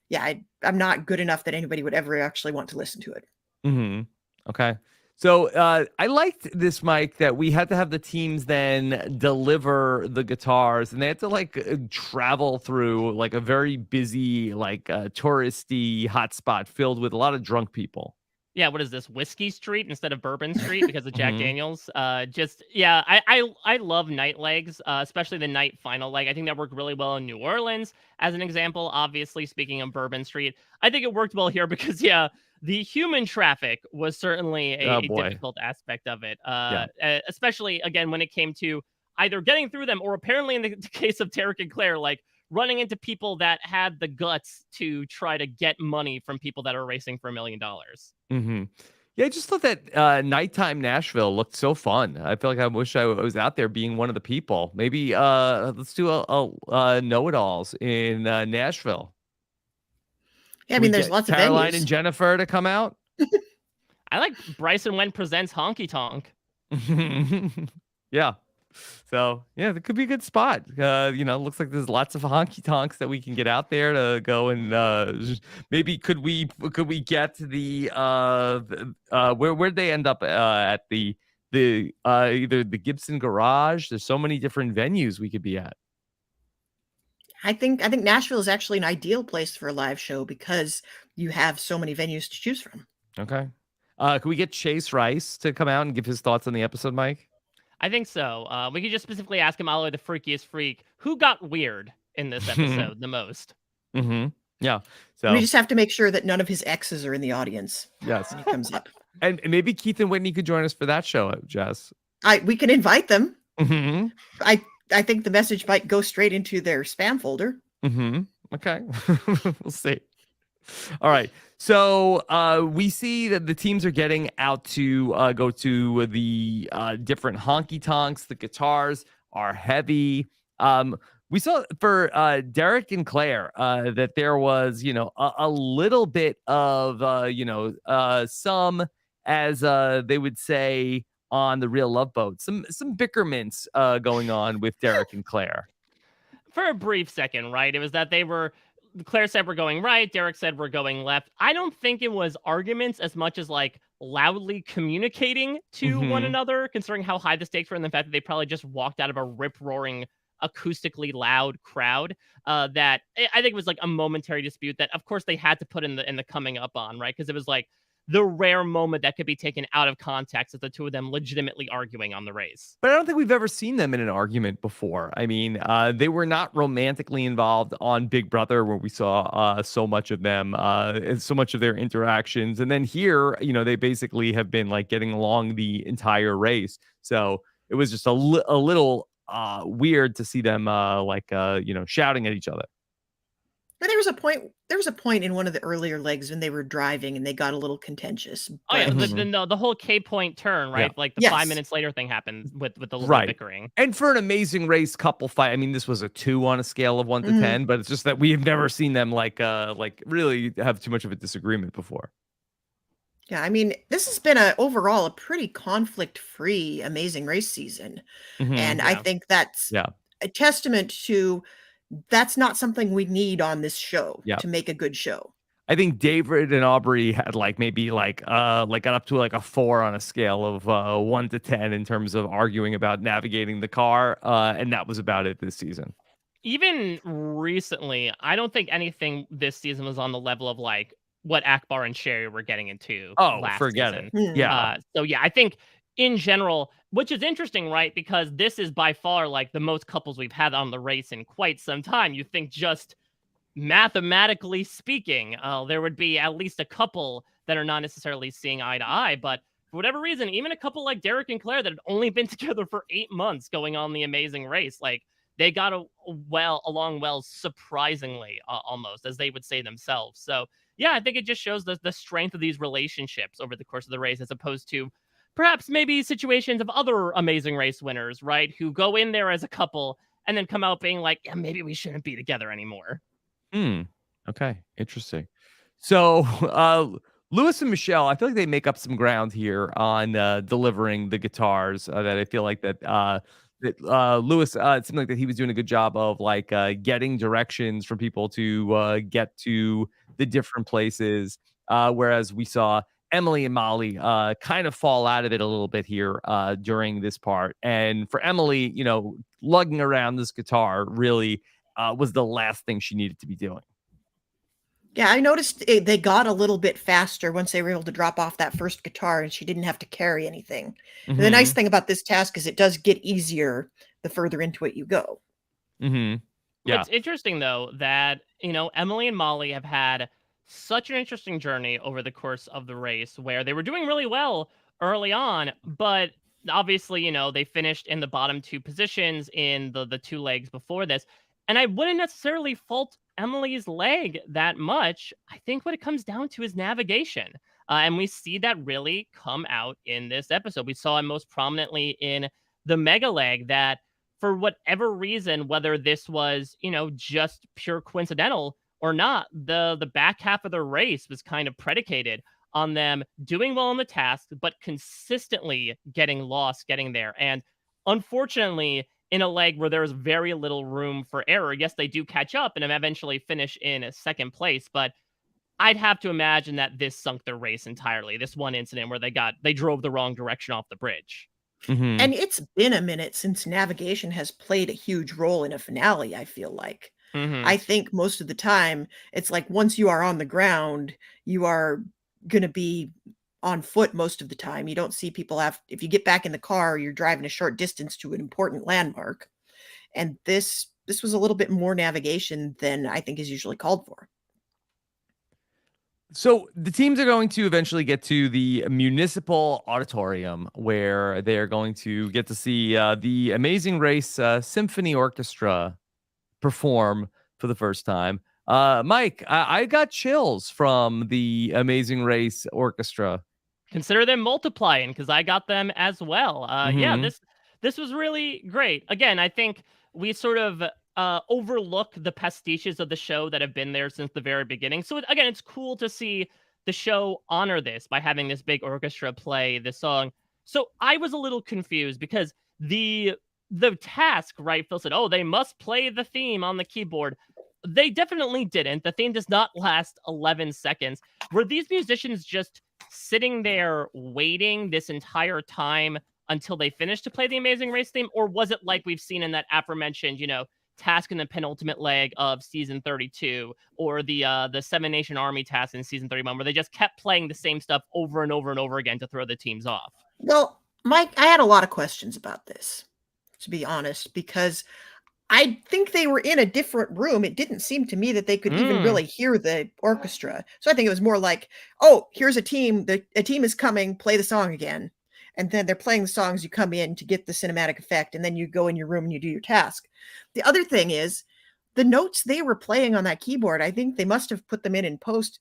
yeah, I'm not good enough that anybody would ever actually want to listen to it. Mm-hmm. Okay. So I liked this, Mike, that we had to have the teams then deliver the guitars, and they had to like travel through like a very busy, like touristy hotspot filled with a lot of drunk people. Yeah, what is this? Whiskey Street instead of Bourbon Street because of Jack Mhm. Daniels. Just yeah, I love night legs, especially the night final leg. I think that worked really well in New Orleans as an example. Obviously, speaking of Bourbon Street, I think it worked well here because yeah, the human traffic was certainly Oh a boy. difficult aspect of it. Yeah. Especially again when it came to either getting through them or apparently in the case of Tarek and Claire, like running into people that had the guts to try to get money from people that are racing for $1 million. Mm-hmm. Yeah, I just thought that nighttime Nashville looked so fun. I feel like I wish I was out there being one of the people. Maybe let's do a know-it-alls in Nashville. Yeah, I Can we mean, there's get lots of Caroline venues. and Jennifer to come out? I like Bryson Wendt presents Honky Tonk. Yeah. So yeah, that could be a good spot. Looks like there's lots of honky tonks that we can get out there to go and maybe could we get to where'd they end up at the either the Gibson garage? There's so many different venues we could be at. I think Nashville is actually an ideal place for a live show because you have so many venues to choose from. Okay. Can we get Chase Rice to come out and give his thoughts on the episode, Mike? I think so. We could just specifically ask him, Ollie, the freakiest freak, who got weird in this episode the most? Mm-hmm. Yeah. So we just have to make sure that none of his exes are in the audience. Yes. When he comes up. And maybe Keith and Whitney could join us for that show, Jess. We can invite them. Mm-hmm. I think the message might go straight into their spam folder. Mm-hmm. Okay. We'll see. All right. So we see that the teams are getting out to go to the different honky tonks. The guitars are heavy. We saw for Derek and Claire that there was, a little bit of, some, as they would say on the Real Love Boat, some bickerments going on with Derek and Claire. For a brief second, right? It was that Claire said we're going right. Derek said we're going left. I don't think it was arguments as much as like loudly communicating to one another, considering how high the stakes were and the fact that they probably just walked out of a rip-roaring, acoustically loud crowd. That I think was like a momentary dispute that, of course, they had to put in the coming up on, right? Because it was like the rare moment that could be taken out of context of the two of them legitimately arguing on the race. But I don't think we've ever seen them in an argument before. I mean, they were not romantically involved on Big Brother, where we saw so much of them, and so much of their interactions. And then here, they basically have been like getting along the entire race. So it was just a little weird to see them shouting at each other. But there was a point in one of the earlier legs when they were driving and they got a little contentious. Oh yeah, the whole K point turn, right? Yeah. Like the 5 minutes later thing happened with the little bickering. And for an amazing race couple fight, I mean, this was a 2 on a scale of 1 to 10, but it's just that we have never seen them like really have too much of a disagreement before. Yeah, I mean, this has been overall a pretty conflict-free Amazing Race season, and I think that's a testament to. That's not something we need on this show to make a good show. I think David and Aubrey had maybe got up to a 4 on a scale of 1 to 10 in terms of arguing about navigating the car. And that was about it this season. Even recently, I don't think anything this season was on the level of what Akbar and Sherry were getting into. Last forget season. it. Yeah. So yeah, I think in general, which is interesting, right? Because this is by far the most couples we've had on the race in quite some time. You think just mathematically speaking, there would be at least a couple that are not necessarily seeing eye to eye. But for whatever reason, even a couple like Derek and Claire that had only been together for 8 months going on the Amazing Race, they got along well, surprisingly, almost, as they would say themselves. So yeah, I think it just shows the strength of these relationships over the course of the race, as opposed to perhaps maybe situations of other Amazing Race winners, right? Who go in there as a couple and then come out being like, yeah, maybe we shouldn't be together anymore. Okay. Interesting. So, Lewis and Michelle, I feel like they make up some ground here on delivering the guitars that I feel like that Lewis, it seemed like that he was doing a good job of getting directions from people to get to the different places. Whereas we saw Emily and Molly kind of fall out of it a little bit here during this part. And for Emily, lugging around this guitar really was the last thing she needed to be doing. Yeah, I noticed they got a little bit faster once they were able to drop off that first guitar and she didn't have to carry anything. And the nice thing about this task is it does get easier the further into it you go. Yeah. It's interesting, though, that, Emily and Molly have had such an interesting journey over the course of the race where they were doing really well early on, but obviously, they finished in the bottom 2 positions in the 2 legs before this. And I wouldn't necessarily fault Emily's leg that much. I think what it comes down to is navigation. And we see that really come out in this episode. We saw it most prominently in the mega leg that for whatever reason, whether this was, just pure coincidental or not, the back half of the race was kind of predicated on them doing well on the task, but consistently getting lost getting there. And unfortunately, in a leg where there's very little room for error, yes, they do catch up and eventually finish in a second place, but I'd have to imagine that this sunk their race entirely. This one incident where they drove the wrong direction off the bridge. Mm-hmm. And it's been a minute since navigation has played a huge role in a finale, I feel like. Mm-hmm. I think most of the time, it's like once you are on the ground, you are going to be on foot most of the time. You don't see people if you get back in the car, you're driving a short distance to an important landmark. And this was a little bit more navigation than I think is usually called for. So the teams are going to eventually get to the municipal auditorium where they're going to get to see the Amazing Race Symphony Orchestra perform for the first time. Mike, I got chills from the Amazing Race Orchestra. Consider them multiplying because I got them as well. Yeah, this was really great. Again, I think we sort of overlook the pastiches of the show that have been there since the very beginning. So again, it's cool to see the show honor this by having this big orchestra play this song. So I was a little confused because the task, right? Phil said, "Oh, they must play the theme on the keyboard." They definitely didn't. The theme does not last 11 seconds. Were these musicians just sitting there waiting this entire time until they finished to play the Amazing Race theme? Or was it like we've seen in that aforementioned, task in the penultimate leg of season 32 or the Seven Nation Army task in season 31, where they just kept playing the same stuff over and over and over again to throw the teams off? Well, Mike, I had a lot of questions about this, to be honest, because I think they were in a different room. It didn't seem to me that they could even really hear the orchestra. So I think it was more like, oh, here's a team. A team is coming. Play the song again. And then they're playing the songs. You come in to get the cinematic effect. And then you go in your room and you do your task. The other thing is the notes they were playing on that keyboard, I think they must have put them in post.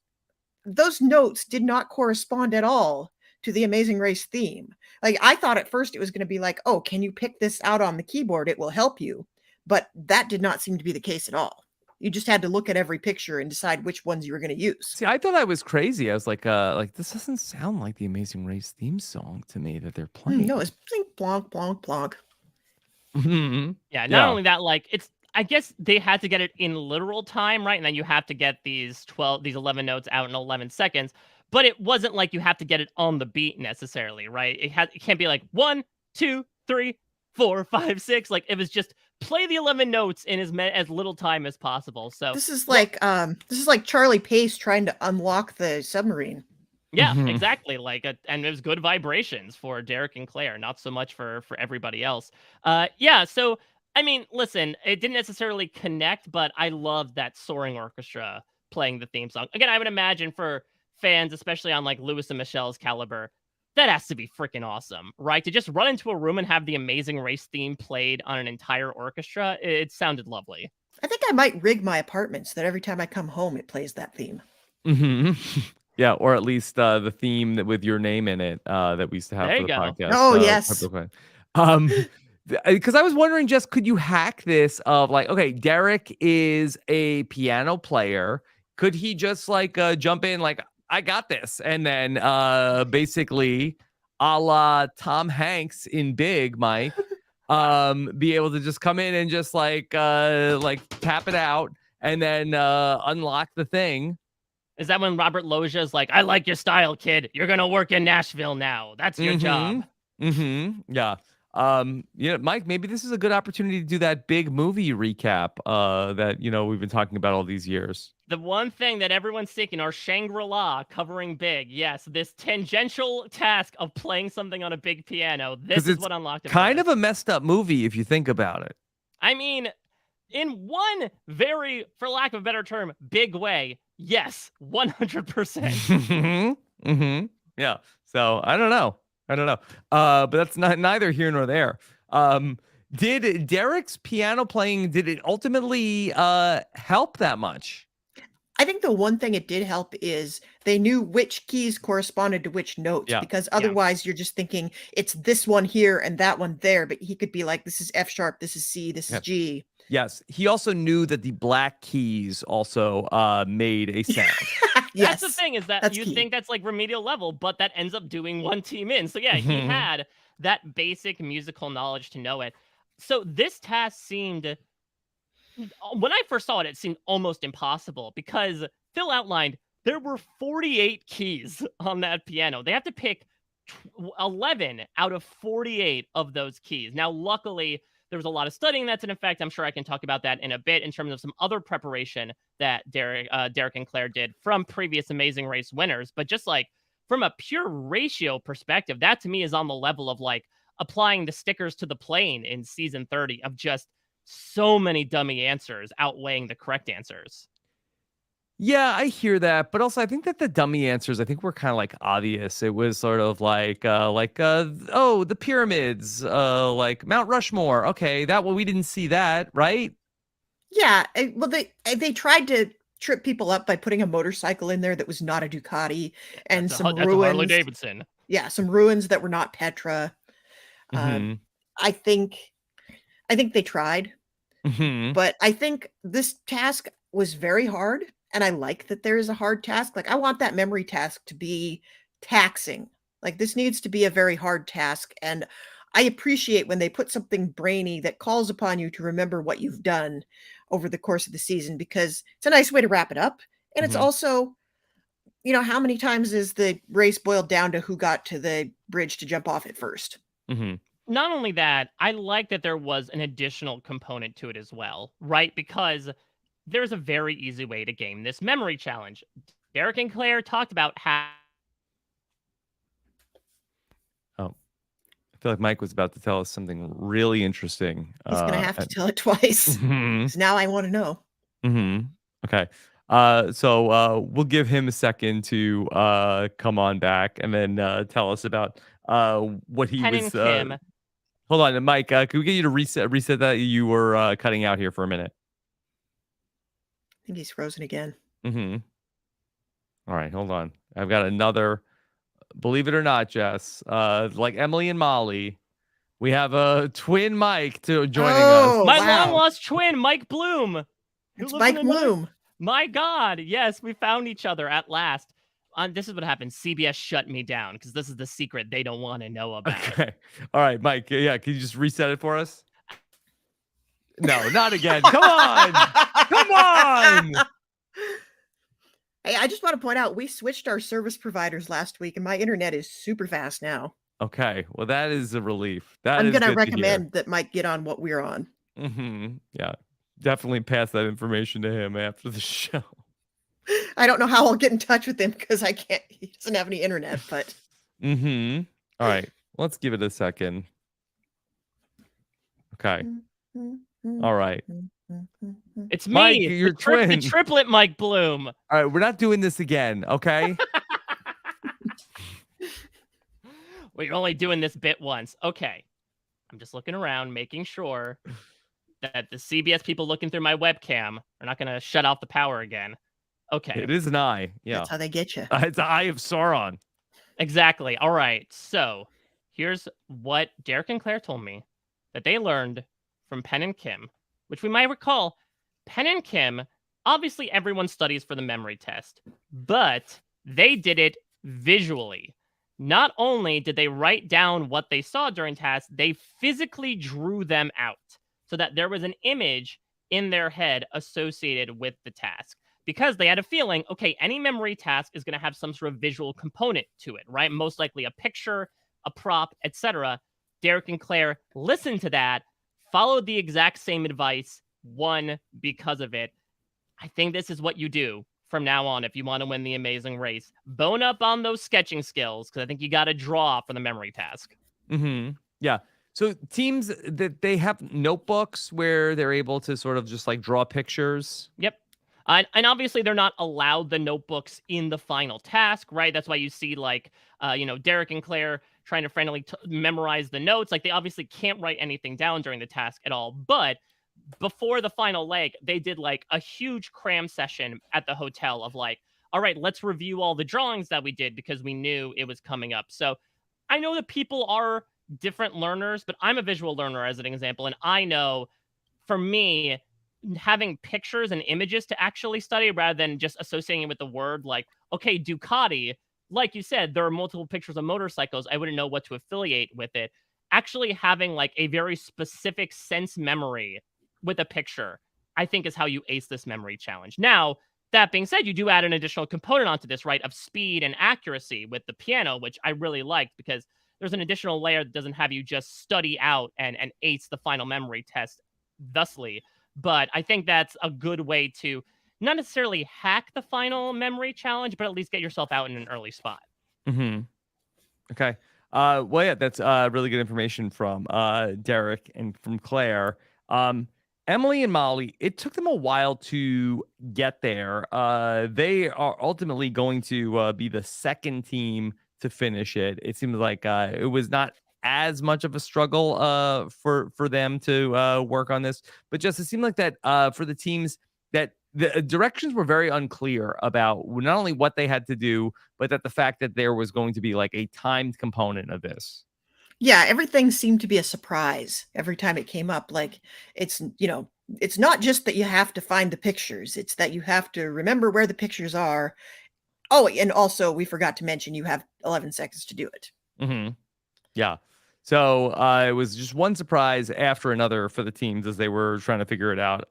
Those notes did not correspond at all to the Amazing Race theme. Like I thought at first it was going to be like, oh, can you pick this out on the keyboard? It will help you. But that did not seem to be the case at all. You just had to look at every picture and decide which ones you were going to use. See, I thought I was crazy. I was like this doesn't sound like the Amazing Race theme song to me that they're playing. No, it's blink, blonk, blonk, blonk. Yeah, not only that, I guess they had to get it in literal time, right? And then you have to get these 11 notes out in 11 seconds. But it wasn't like you have to get it on the beat necessarily, right? It can't be like 1, 2, 3, 4, 5, 6. Like it was just play the 11 notes in as little time as possible. So this is like Charlie Pace trying to unlock the submarine. Yeah, exactly. And it was good vibrations for Derek and Claire, not so much for everybody else. Yeah. So I mean, listen, it didn't necessarily connect, but I loved that soaring orchestra playing the theme song. Again, I would imagine for fans, especially on like Lewis and Michelle's caliber, that has to be freaking awesome, right? To just run into a room and have the Amazing Race theme played on an entire orchestra. It sounded lovely. I think I might rig my apartment so that every time I come home, it plays that theme. Yeah, or at least the theme with your name in it that we used to have for the podcast. Oh, yes. Because I was wondering, just could you hack this of like, okay, Derek is a piano player. Could he just like jump in like, I got this, and then basically a la Tom Hanks in Big, Mike, be able to just come in and just like tap it out and then unlock the thing. Is that when Robert Loggia is like, I like your style, kid. You're going to work in Nashville now. That's your job. Yeah. Mike, maybe this is a good opportunity to do that big movie recap that, we've been talking about all these years. The one thing that everyone's seeking are Shangri-La covering Big. Yes, this tangential task of playing something on a big piano. This is what unlocked it. Kind of a messed up movie if you think about it. I mean, in one very, for lack of a better term, big way, yes, 100%. Yeah. So I don't know. But that's neither here nor there. Did Derek's piano playing, did it ultimately help that much? I think the one thing it did help is they knew which keys corresponded to which notes, because otherwise you're just thinking it's this one here and that one there, but he could be like, this is F sharp, this is C, this is G. Yes. He also knew that the black keys also made a sound. Yes. That's the thing, is that you think that's like remedial level, but that ends up doing one team in. So yeah, he had that basic musical knowledge to know it. So this task seemed, when I first saw it, it seemed almost impossible because Phil outlined there were 48 keys on that piano. They have to pick 11 out of 48 of those keys. Now, luckily, there was a lot of studying that's in effect. I'm sure I can talk about that in a bit in terms of some other preparation that Derek and Claire did from previous Amazing Race winners. But just like from a pure ratio perspective, that to me is on the level of like applying the stickers to the plane in season 30 of just so many dummy answers outweighing the correct answers. Yeah, I hear that, but also I think that the dummy answers, I think were kind of like obvious. It was sort of like oh, the pyramids, like Mount Rushmore. Okay, that well, we didn't see that, right? Yeah, well, they tried to trip people up by putting a motorcycle in there that was not a Ducati, and some that's ruins. a Harley Davidson. Yeah, some ruins that were not Petra. I think they tried, but I think this task was very hard. And I like that there is a hard task. Like, I want that memory task to be taxing. Like, this needs to be a very hard task. And I appreciate when they put something brainy that calls upon you to remember what you've done over the course of the season, because it's a nice way to wrap it up. And it's also, you know, how many times is the race boiled down to who got to the bridge to jump off it first? Not only that, I like that there was an additional component to it as well, right? Because there's a very easy way to game this memory challenge. Derek and Claire talked about how... Oh, I feel like Mike was about to tell us something really interesting. He's going to have to tell it twice. 'Cause now I want to know. Okay. So we'll give him a second to come on back and then tell us about what he Pen was. and Kim. Hold on, Mike. Can we get you to reset that? You were cutting out here for a minute. I think he's frozen again. All right, hold on. I've got another. Believe it or not, Jess, like Emily and Molly, we have a twin Mike joining us. My long lost twin, Mike Bloom. It's Mike Bloom. My God, yes, we found each other at last. This is what happened. CBS shut me down because this is the secret they don't want to know about. Okay. All right, Mike. Yeah, can you just reset it for us? No, not again. Come on. Come on. Hey, I just want to point out, we switched our service providers last week, and my internet is super fast now. Okay. Well, that is a relief. I'm going to recommend that Mike get on what we're on. Yeah. Definitely pass that information to him after the show. I don't know how I'll get in touch with him because I can't. He doesn't have any internet, but. All right. Let's give it a second. Okay. All right. It's me, Mike, you're twin. The triplet Mike Bloom. All right, we're not doing this again, okay? We're only doing this bit once. Okay. I'm just looking around, making sure that the CBS people looking through my webcam are not going to shut off the power again. Okay. It is an eye. Yeah. That's how they get you. It's the eye of Sauron. Exactly. All right. So here's what Derek and Claire told me that they learned from Pen and Kim, which we might recall. Pen and Kim, obviously everyone studies for the memory test, but they did it visually. Not only did they write down what they saw during tasks, they physically drew them out so that there was an image in their head associated with the task. Because they had a feeling, okay, any memory task is going to have some sort of visual component to it, right? Most likely a picture, a prop, etc. Derek and Claire listened to that, followed the exact same advice, won because of it. I think this is what you do from now on if you want to win the Amazing Race. Bone up on those sketching skills, because I think you got to draw for the memory task. Yeah. So teams that they have notebooks where they're able to sort of just like draw pictures. Yep. And obviously they're not allowed the notebooks in the final task, right? That's why you see like, Derek and Claire trying to frantically memorize the notes. Like they obviously can't write anything down during the task at all. But before the final leg, they did like a huge cram session at the hotel of like, all right, let's review all the drawings that we did because we knew it was coming up. So I know that people are different learners, but I'm a visual learner as an example. And I know for me, having pictures and images to actually study rather than just associating it with the word like, okay, Ducati, like you said, there are multiple pictures of motorcycles. I wouldn't know what to affiliate with it. actually having like a very specific sense memory with a picture, I think is how you ace this memory challenge. Now, that being said, you do add an additional component onto this, right, of speed and accuracy with the piano, which I really liked because there's an additional layer that doesn't have you just study out and ace the final memory test thusly. But I think that's a good way to not necessarily hack the final memory challenge, but at least get yourself out in an early spot. Mm-hmm. Okay. Well, yeah, that's really good information from Derek and from Claire. Emily and Molly, it took them a while to get there. They are ultimately going to be the second team to finish it. It seems like it was not as much of a struggle for them to work on this, but just it seemed like that for the teams that the directions were very unclear about not only what they had to do, but that the fact that there was going to be like a timed component of this. Yeah, everything seemed to be a surprise every time it came up. Like it's, it's not just that you have to find the pictures, it's that you have to remember where the pictures are. Oh, and also we forgot to mention you have 11 seconds to do it. Mm-hmm. Yeah. So it was just one surprise after another for the teams as they were trying to figure it out.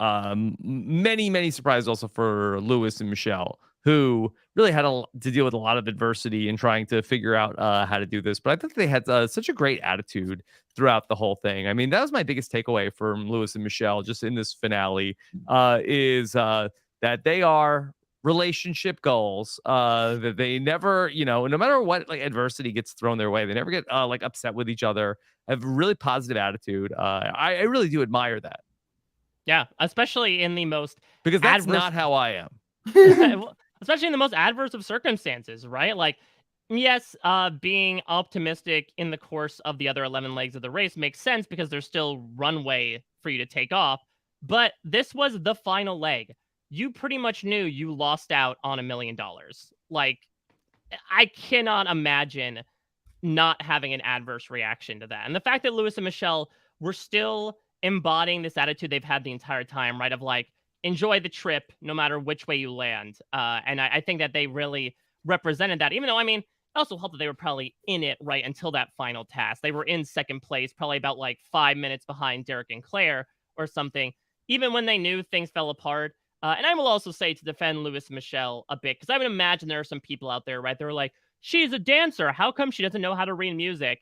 Many surprises also for Lewis and Michelle, who really had to deal with a lot of adversity in trying to figure out how to do this. But I think they had such a great attitude throughout the whole thing. I mean, that was my biggest takeaway from Lewis and Michelle just in this finale is that they are relationship goals that they never, no matter what like adversity gets thrown their way, they never get like upset with each other, have a really positive attitude. I really do admire that. Yeah, especially in the most because that's not how I am. Especially in the most adverse of circumstances, right? Like, yes, being optimistic in the course of the other 11 legs of the race makes sense because there's still runway for you to take off. But this was the final leg. You pretty much knew you lost out on $1 million. Like, I cannot imagine not having an adverse reaction to that. And the fact that Lewis and Michelle were still embodying this attitude they've had the entire time, right? Of like, enjoy the trip no matter which way you land. And I think that they really represented that, even though, I mean, it also helped that they were probably in it right until that final task. They were in second place, probably about like 5 minutes behind Derek and Claire or something, even when they knew things fell apart. And I will also say to defend Lewis and Michelle a bit, because I would imagine there are some people out there, right? They're like, she's a dancer. How come she doesn't know how to read music?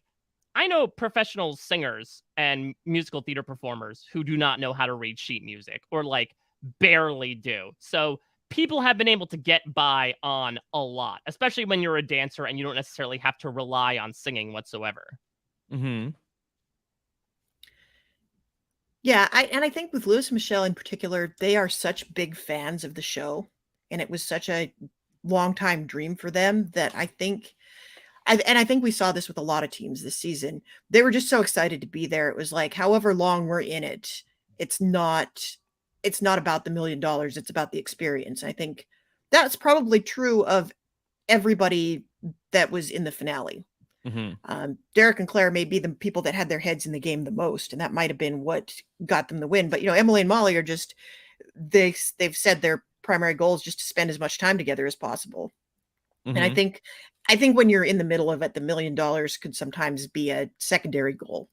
I know professional singers and musical theater performers who do not know how to read sheet music or like barely do. So people have been able to get by on a lot, especially when you're a dancer and you don't necessarily have to rely on singing whatsoever. Mm-hmm. Yeah, I think with Lewis and Michelle in particular, they are such big fans of the show, and it was such a long time dream for them that I think we saw this with a lot of teams this season. They were just so excited to be there. It was like, however long we're in it, it's not about the $1 million, it's about the experience. I think that's probably true of everybody that was in the finale. Mm-hmm. Derek and Claire may be the people that had their heads in the game the most, and that might have been what got them the win. But Emily and Molly are just they've said their primary goal is just to spend as much time together as possible. Mm-hmm. And I think when you're in the middle of it, the $1 million could sometimes be a secondary goal.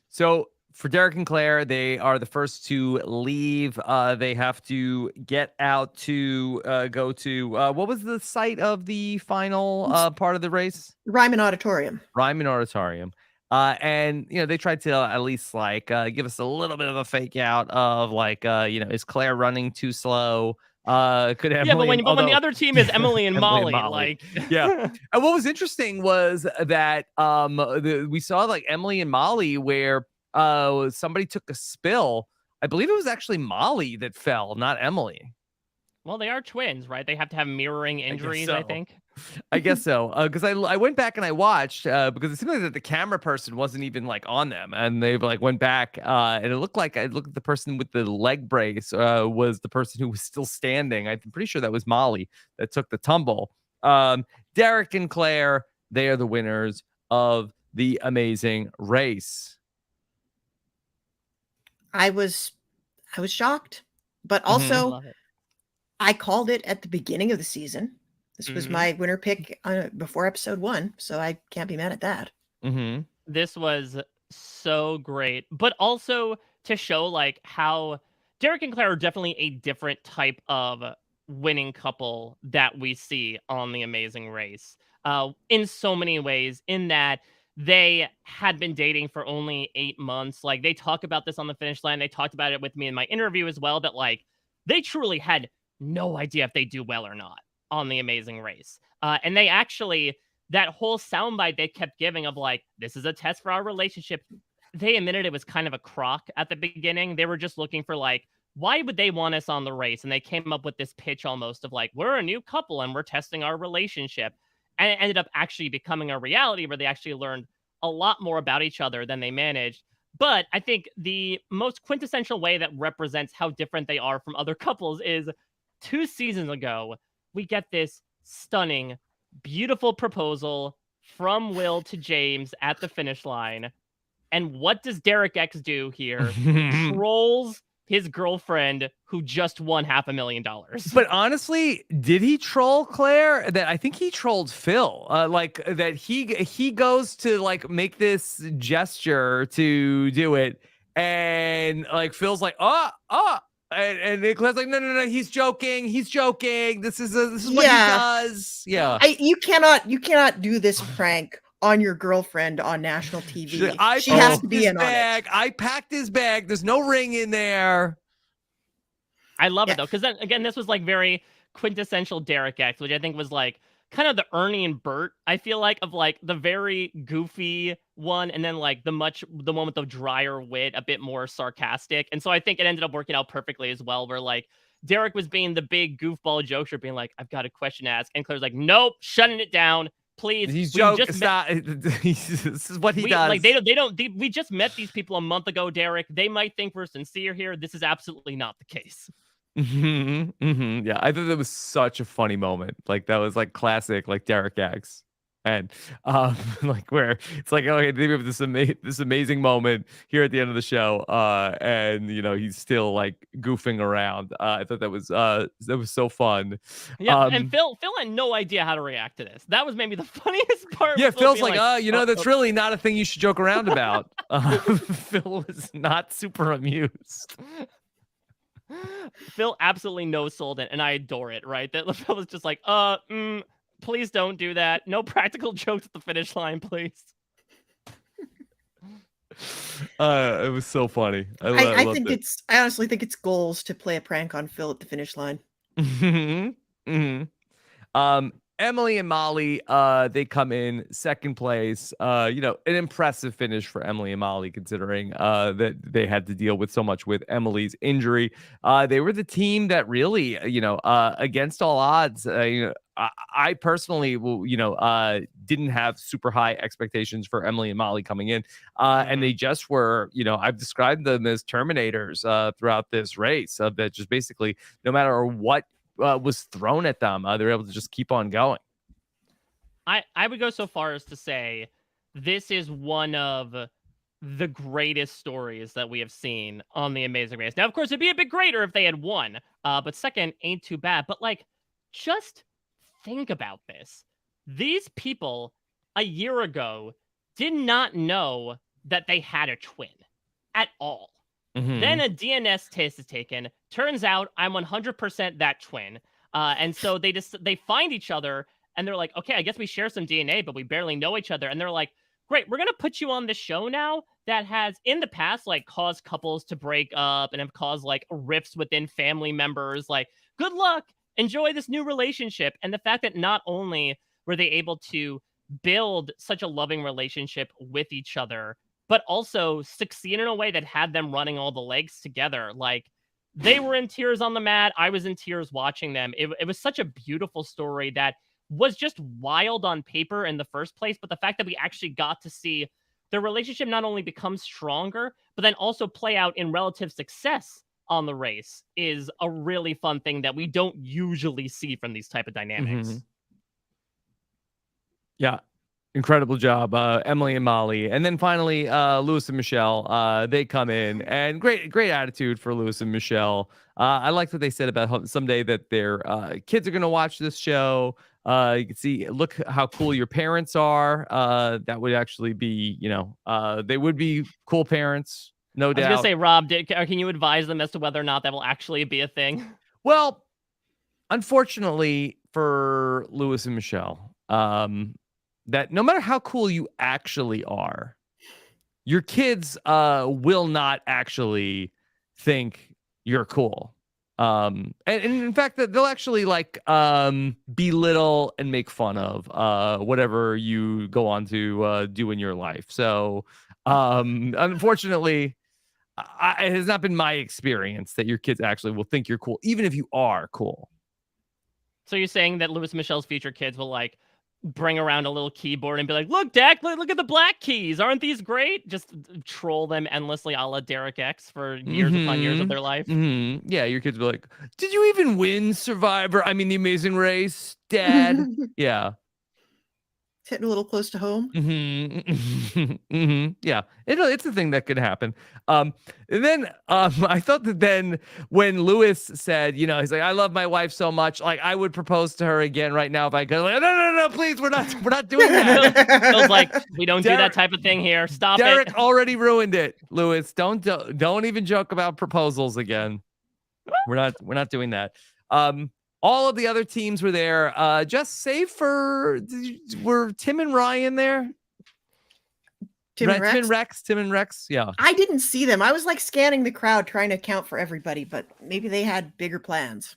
So for Derek and Claire, they are the first to leave. They have to get out to go to what was the site of the final part of the race? Ryman Auditorium. And they tried to at least like give us a little bit of a fake out of like is Claire running too slow? Could Emily? Yeah, but when the other team is Emily and Molly, like yeah. And what was interesting was that we saw like Emily and Molly where somebody took a spill. I believe it was actually Molly that fell, not Emily. Well, they are twins, right? They have to have mirroring injuries, I think. I guess so. Because I went back and I watched because it seemed like that the camera person wasn't even like on them, and they like went back and it looked like the person with the leg brace was the person who was still standing. I'm pretty sure that was Molly that took the tumble. Derek and Claire, they are the winners of the amazing race. I was shocked, but also I called it at the beginning of the season. This was my winner pick before episode 1, so I can't be mad at that. Mm-hmm. This was so great, but also to show like how Derek and Claire are definitely a different type of winning couple that we see on The Amazing Race. In so many ways, in that they had been dating for only 8 months. Like they talk about this on the finish line. They talked about it with me in my interview as well. That like they truly had no idea if they do well or not on The Amazing Race. And they actually that whole soundbite they kept giving of like, this is a test for our relationship. They admitted it was kind of a crock at the beginning. They were just looking for like, why would they want us on the race? And they came up with this pitch almost of like, we're a new couple and we're testing our relationship. And it ended up actually becoming a reality where they actually learned a lot more about each other than they managed. But I think the most quintessential way that represents how different they are from other couples is 2 seasons ago, we get this stunning, beautiful proposal from Will to James at the finish line. And what does Derek X do here? Trolls his girlfriend who just won $500,000. But honestly, did he troll Claire? That I think he trolled Phil. Like that he goes to like make this gesture to do it, and like Phil's like, and Claire's like, no, he's joking. This is what he does. Yeah. You cannot do this prank on your girlfriend on national TV. She has to be in on it. I packed his bag. There's no ring in there. I love it though, because then again, this was like very quintessential Derek X, which I think was like kind of the Ernie and Bert, I feel like, of like the very goofy one, and then like the one with the drier wit, a bit more sarcastic. And so I think it ended up working out perfectly as well, where like Derek was being the big goofball jokester, being like, I've got a question to ask, and Claire's like, nope, shutting it down. Please, he's joking. This is what he does. Like we just met these people a month ago, Derek. They might think we're sincere here. This is absolutely not the case. Yeah, I thought that was such a funny moment. Like that was like classic, like Derek X. And like where it's like, okay, they have this amazing moment here at the end of the show, and you know he's still like goofing around. I thought that was so fun. Yeah, and Phil had no idea how to react to this. That was maybe the funniest part. Yeah, Phil's like, that's really not a thing you should joke around about. Phil was not super amused. Phil absolutely no-sold it, and I adore it. Right, that Phil was just like, please don't do that. No practical jokes at the finish line, please. It was so funny. I honestly think it's goals to play a prank on Phil at the finish line. Emily and Molly, they come in second place. An impressive finish for Emily and Molly, considering that they had to deal with so much with Emily's injury. They were the team that really, against all odds, I personally didn't have super high expectations for Emily and Molly coming in. And they just were, I've described them as Terminators throughout this race, that just basically no matter what was thrown at them, they were able to just keep on going. I would go so far as to say this is one of the greatest stories that we have seen on The Amazing Race. Now, of course, it'd be a bit greater if they had won, but second ain't too bad. But like, just think about this. These people a year ago did not know that they had a twin at all. Then a DNS test is taken. Turns out I'm 100% that twin. And so they find each other and they're like, okay, I guess we share some DNA, but we barely know each other. And they're like, great, we're going to put you on this show now that has in the past like caused couples to break up and have caused like rifts within family members. Like, good luck. Enjoy this new relationship. And the fact that not only were they able to build such a loving relationship with each other, but also succeed in a way that had them running all the legs together. Like, they were in tears on the mat. I was in tears watching them. It was such a beautiful story that was just wild on paper in the first place. But the fact that we actually got to see their relationship not only become stronger, but then also play out in relative success on the race is a really fun thing that we don't usually see from these type of dynamics. Yeah. Incredible job, Emily and Molly. And then finally, Lewis and Michelle, they come in, and great attitude for Lewis and Michelle. I liked what they said about how someday that their kids are going to watch this show. You can see, look how cool your parents are. That would actually be, they would be cool parents, no doubt. I was gonna say, Rob, can you advise them as to whether or not that will actually be a thing? Well, unfortunately for Lewis and Michelle, that no matter how cool you actually are, your kids will not actually think you're cool. And in fact, that they'll actually like belittle and make fun of whatever you go on to do in your life. So unfortunately, it has not been my experience that your kids actually will think you're cool, even if you are cool. So you're saying that Lewis and Michelle's future kids will like bring around a little keyboard and be like, look, Dak, look at the black keys. Aren't these great? Just troll them endlessly a la Derek X for years upon years of their life. Yeah, your kids will be like, did you even win Survivor? I mean, The Amazing Race, Dad? Yeah. It's hitting a little close to home. Yeah, it's a thing that could happen. And then I thought that then when Lewis said, he's like, I love my wife so much, like I would propose to her again right now if I could. Like, no, please, we're not doing that. Feels like we don't do that type of thing here. Stop Derek it. already ruined it. Lewis, don't even joke about proposals again. We're not doing that. All of the other teams were there, just save for, were Tim and Ryan there? Tim and Rex, yeah. I didn't see them. I was like scanning the crowd trying to account for everybody, but maybe they had bigger plans.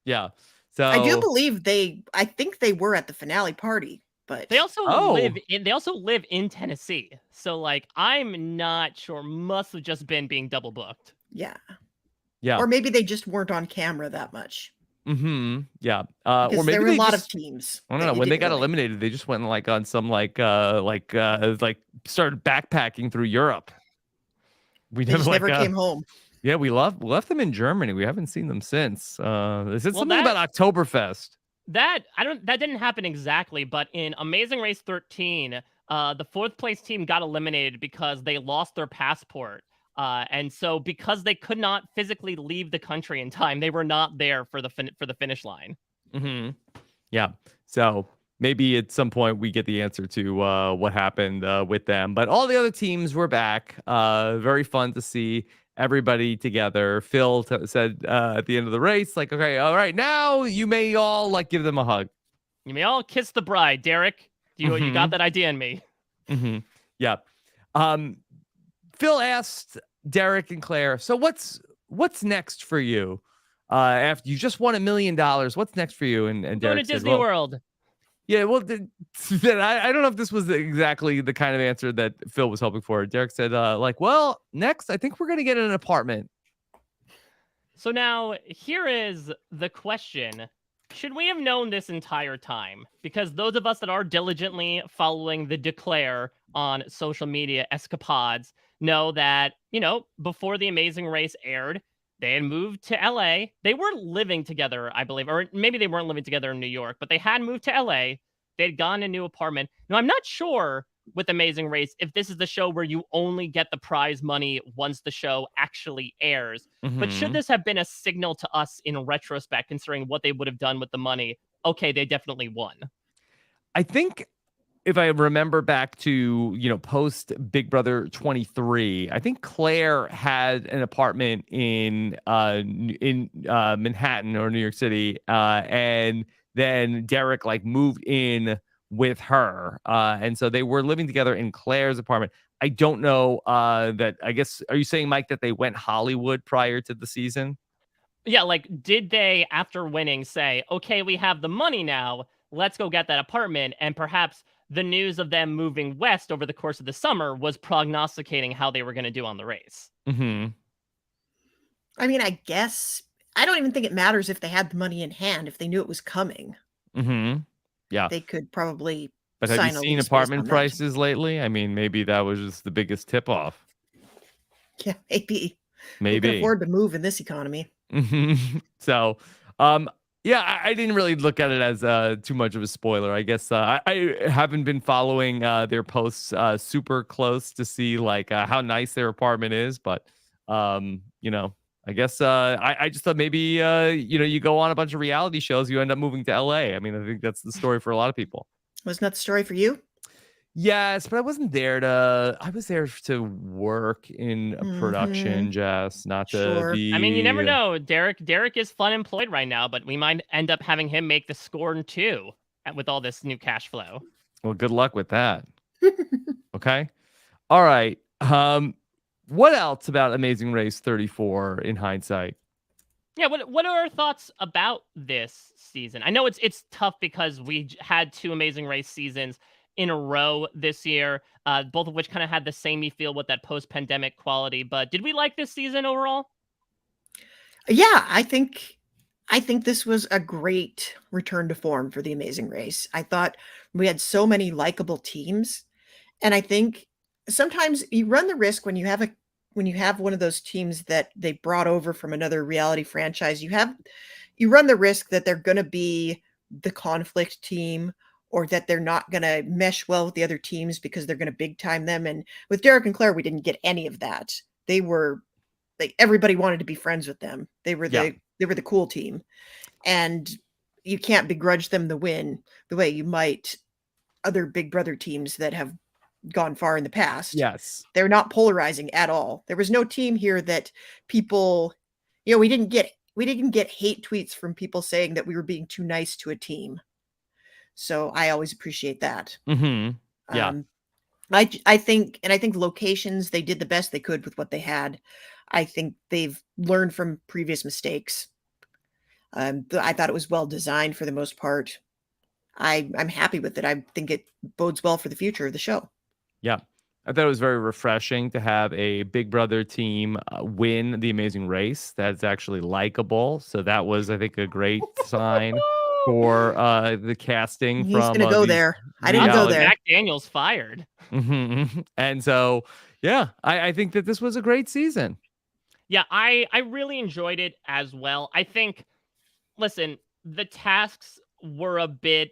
Yeah. So I do believe I think they were at the finale party, but they also live in Tennessee. So like I'm not sure, must have just been being double booked. Yeah. Or maybe they just weren't on camera that much. Yeah. Or maybe there were a lot of teams. I don't know. When they got eliminated, they just went like on some like started backpacking through Europe. They never came home. Yeah, we left them in Germany. We haven't seen them since. They said something about Oktoberfest. That didn't happen exactly, but in Amazing Race 13, the fourth place team got eliminated because they lost their passport. And so because they could not physically leave the country in time, they were not there for the finish line. Yeah. So maybe at some point we get the answer to what happened with them. But all the other teams were back. Very fun to see everybody together. Phil said at the end of the race, like, okay, all right, now you may all like give them a hug. You may all kiss the bride, Derek. You got that idea in me. Yeah. Phil asked Derek and Claire, so what's next for you? After you just won $1 million, what's next for you? And Derek go to Disney World. Yeah, well, I don't know if this was exactly the kind of answer that Phil was hoping for. Derek said, well, next, I think we're going to get an apartment. So now, here is the question. Should we have known this entire time? Because those of us that are diligently following the Declare on social media escapades know that, before The Amazing Race aired, they had moved to LA. They weren't living together, I believe, or maybe they weren't living together in New York, but they had moved to LA. They'd gotten a new apartment. Now, I'm not sure with Amazing Race if this is the show where you only get the prize money once the show actually airs. But should this have been a signal to us in retrospect, considering what they would have done with the money? Okay, they definitely won. I think if I remember back to, post Big Brother 23, I think Claire had an apartment in Manhattan or New York City. And then Derek moved in with her. And so they were living together in Claire's apartment. I don't know that. I guess, are you saying, Mike, that they went Hollywood prior to the season? Yeah. Did they, after winning, say, okay, we have the money now, let's go get that apartment? And perhaps the news of them moving west over the course of the summer was prognosticating how they were going to do on the race. I mean, I guess I don't even think it matters if they had the money in hand. If they knew it was coming, yeah, they could probably. But have you seen apartment prices lately? I mean, maybe that was just the biggest tip off. Yeah, maybe. Maybe. Who can afford to move in this economy. So, yeah, I didn't really look at it as too much of a spoiler. I guess I haven't been following their posts super close to see how nice their apartment is, but I I guess I just thought maybe you go on a bunch of reality shows, you end up moving to LA. I mean, I think that's the story for a lot of people. Wasn't that the story for you? Yes, but I wasn't there I was there to work in a production, Jess, not to Sure. be. I mean, you never know. Derek is fun employed right now, but we might end up having him make the Scorn 2 with all this new cash flow. Well, good luck with that. Okay. All right. What else about Amazing Race 34 in hindsight? Yeah, what are our thoughts about this season? I know it's tough because we had 2 Amazing Race seasons in a row this year, both of which kind of had the samey feel with that post-pandemic quality. But did we like this season overall? Yeah, I think this was a great return to form for the Amazing Race. I thought we had so many likable teams, and I think sometimes you run the risk when you have one of those teams that they brought over from another reality franchise, you run the risk that they're going to be the conflict team, or that they're not going to mesh well with the other teams because they're going to big time them. And with Derek and Claire, we didn't get any of that. They were everybody wanted to be friends with them. They were Yeah. the cool team, and you can't begrudge them the win the way you might other Big Brother teams that have gone far in the past. Yes. They're not polarizing at all. There was no team here that people, we didn't get hate tweets from people saying that we were being too nice to a team. So I always appreciate that. Mm-hmm. Yeah. I think locations, they did the best they could with what they had. I think they've learned from previous mistakes. I thought it was well designed for the most part. I'm happy with it. I think it bodes well for the future of the show. Yeah. I thought it was very refreshing to have a Big Brother team win the Amazing Race. That's actually likable. So that was, I think, a great sign for the casting. He's going to go there. I didn't go there. Mac Daniels fired. Mm-hmm. And so, yeah, I think that this was a great season. Yeah, I really enjoyed it as well. I think, listen, the tasks were a bit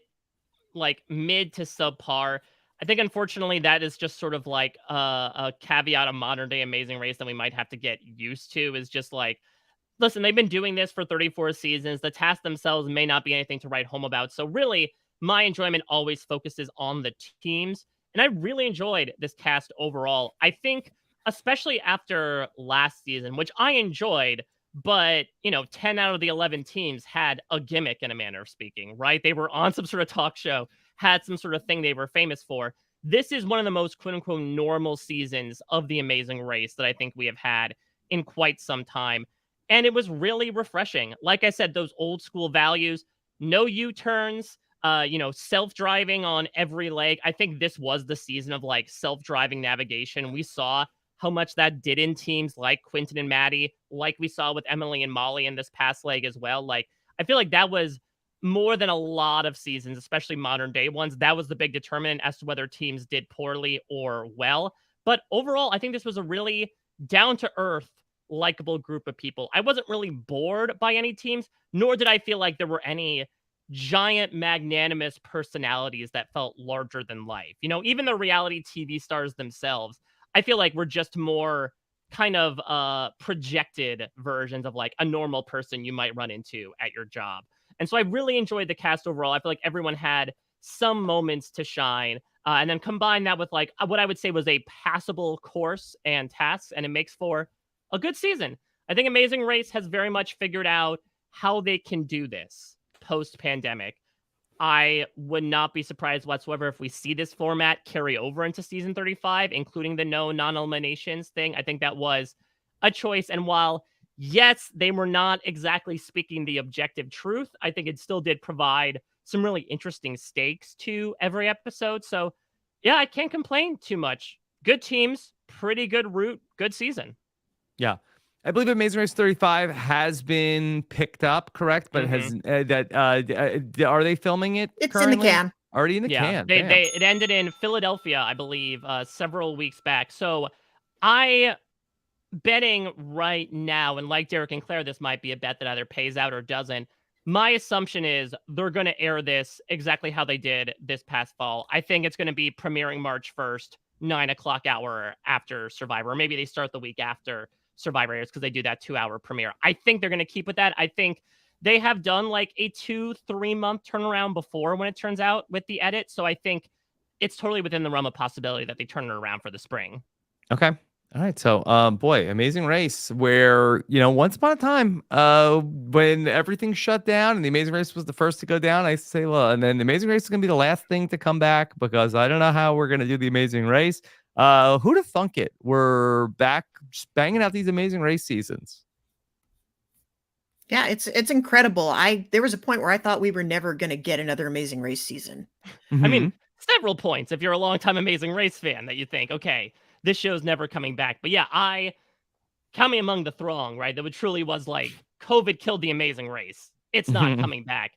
like mid to subpar. I think, unfortunately, that is just sort of like a caveat of modern day Amazing Race that we might have to get used to, is just like, listen, they've been doing this for 34 seasons. The tasks themselves may not be anything to write home about. So really, my enjoyment always focuses on the teams. And I really enjoyed this cast overall. I think, especially after last season, which I enjoyed, but, 10 out of the 11 teams had a gimmick, in a manner of speaking, right? They were on some sort of talk show, had some sort of thing they were famous for. This is one of the most quote unquote normal seasons of the Amazing Race that I think we have had in quite some time. And it was really refreshing. Like I said, those old school values, no U-turns, self-driving on every leg. I think this was the season of like self-driving navigation. We saw how much that did in teams like Quinton and Maddie, like we saw with Emily and Molly in this past leg as well. Like, I feel like that was more than a lot of seasons, especially modern day ones. That was the big determinant as to whether teams did poorly or well. But overall, I think this was a really down-to-earth, likable group of people. I wasn't really bored by any teams, nor did I feel like there were any giant magnanimous personalities that felt larger than life. Even the reality TV stars themselves, I feel like we're just more kind of projected versions of like a normal person you might run into at your job. And so I really enjoyed the cast overall. I feel like everyone had some moments to shine. And then combine that with like what I would say was a passable course and tasks, and it makes for a good season. I think Amazing Race has very much figured out how they can do this post-pandemic. I would not be surprised whatsoever if we see this format carry over into season 35, including the no non-eliminations thing. I think that was a choice. And while, yes, they were not exactly speaking the objective truth, I think it still did provide some really interesting stakes to every episode. So, yeah, I can't complain too much. Good teams, pretty good route, good season. Yeah. I believe Amazing Race 35 has been picked up, correct? But has are they filming it? It's currently? in the can. Already in the can. It ended in Philadelphia, I believe, several weeks back. So I betting right now, and like Derek and Claire, this might be a bet that either pays out or doesn't. My assumption is they're going to air this exactly how they did this past fall. I think it's going to be premiering March 1st, 9 o'clock hour after Survivor. Or maybe they start the week after Survivor airs because they do that 2-hour premiere. I think they're going to keep with that. I think they have done like a 2-3 month turnaround before when it turns out with the edit. So I think it's totally within the realm of possibility that they turn it around for the spring. Okay. All right. So, boy, Amazing Race, where, once upon a time, when everything shut down and the Amazing Race was the first to go down, I say, well, and then the Amazing Race is going to be the last thing to come back because I don't know how we're going to do the Amazing Race. Who'd have thunk it? We're back just banging out these Amazing Race seasons. Yeah, it's incredible. There was a point where I thought we were never going to get another Amazing Race season. I mean, several points if you're a longtime Amazing Race fan that you think, okay, this show's never coming back. But yeah, count me among the throng, right? That truly was like, COVID killed the Amazing Race. It's not coming back.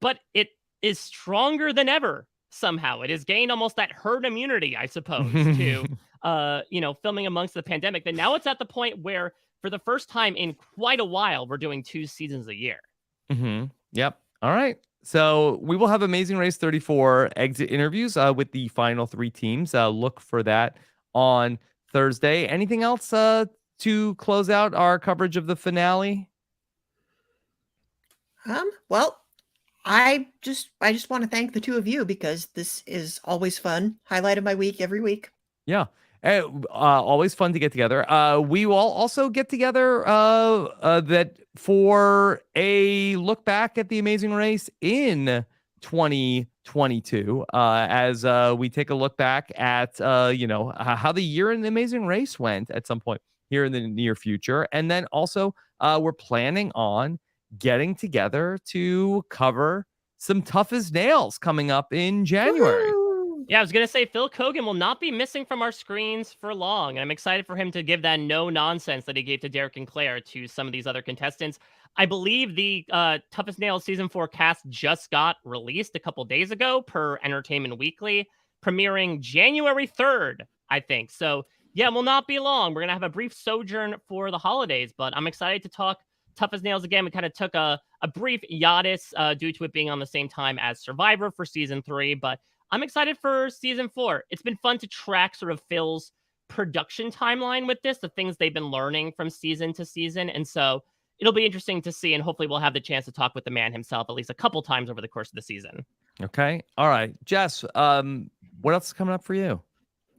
But it is stronger than ever somehow. It has gained almost that herd immunity, I suppose, to, filming amongst the pandemic. That now it's at the point where, for the first time in quite a while, we're doing 2 seasons a year. Yep. All right. So we will have Amazing Race 34 exit interviews with the final 3 teams. Look for that on Thursday. Anything else to close out our coverage of the finale? Well, I just want to thank the two of you because this is always fun. Highlight of my week every week. Yeah. Always fun to get together. We will also get together that for a look back at the Amazing Race in 2022 as we take a look back at how the year in the Amazing Race went at some point here in the near future. And then also we're planning on getting together to cover some Tough as Nails coming up in January. Woo-hoo! Yeah, I was going to say Phil Kogan will not be missing from our screens for long. And I'm excited for him to give that no nonsense that he gave to Derek and Claire to some of these other contestants. I believe the Tough as Nails season 4 cast just got released a couple days ago per Entertainment Weekly, premiering January 3rd, I think. So yeah, it will not be long. We're going to have a brief sojourn for the holidays, but I'm excited to talk Tough as Nails again. We kind of took a brief hiatus due to it being on the same time as Survivor for season 3, but I'm excited for season 4. It's been fun to track sort of Phil's production timeline with this, the things they've been learning from season to season. And so it'll be interesting to see, and hopefully we'll have the chance to talk with the man himself at least a couple times over the course of the season. Okay. All right. Jess, what else is coming up for you?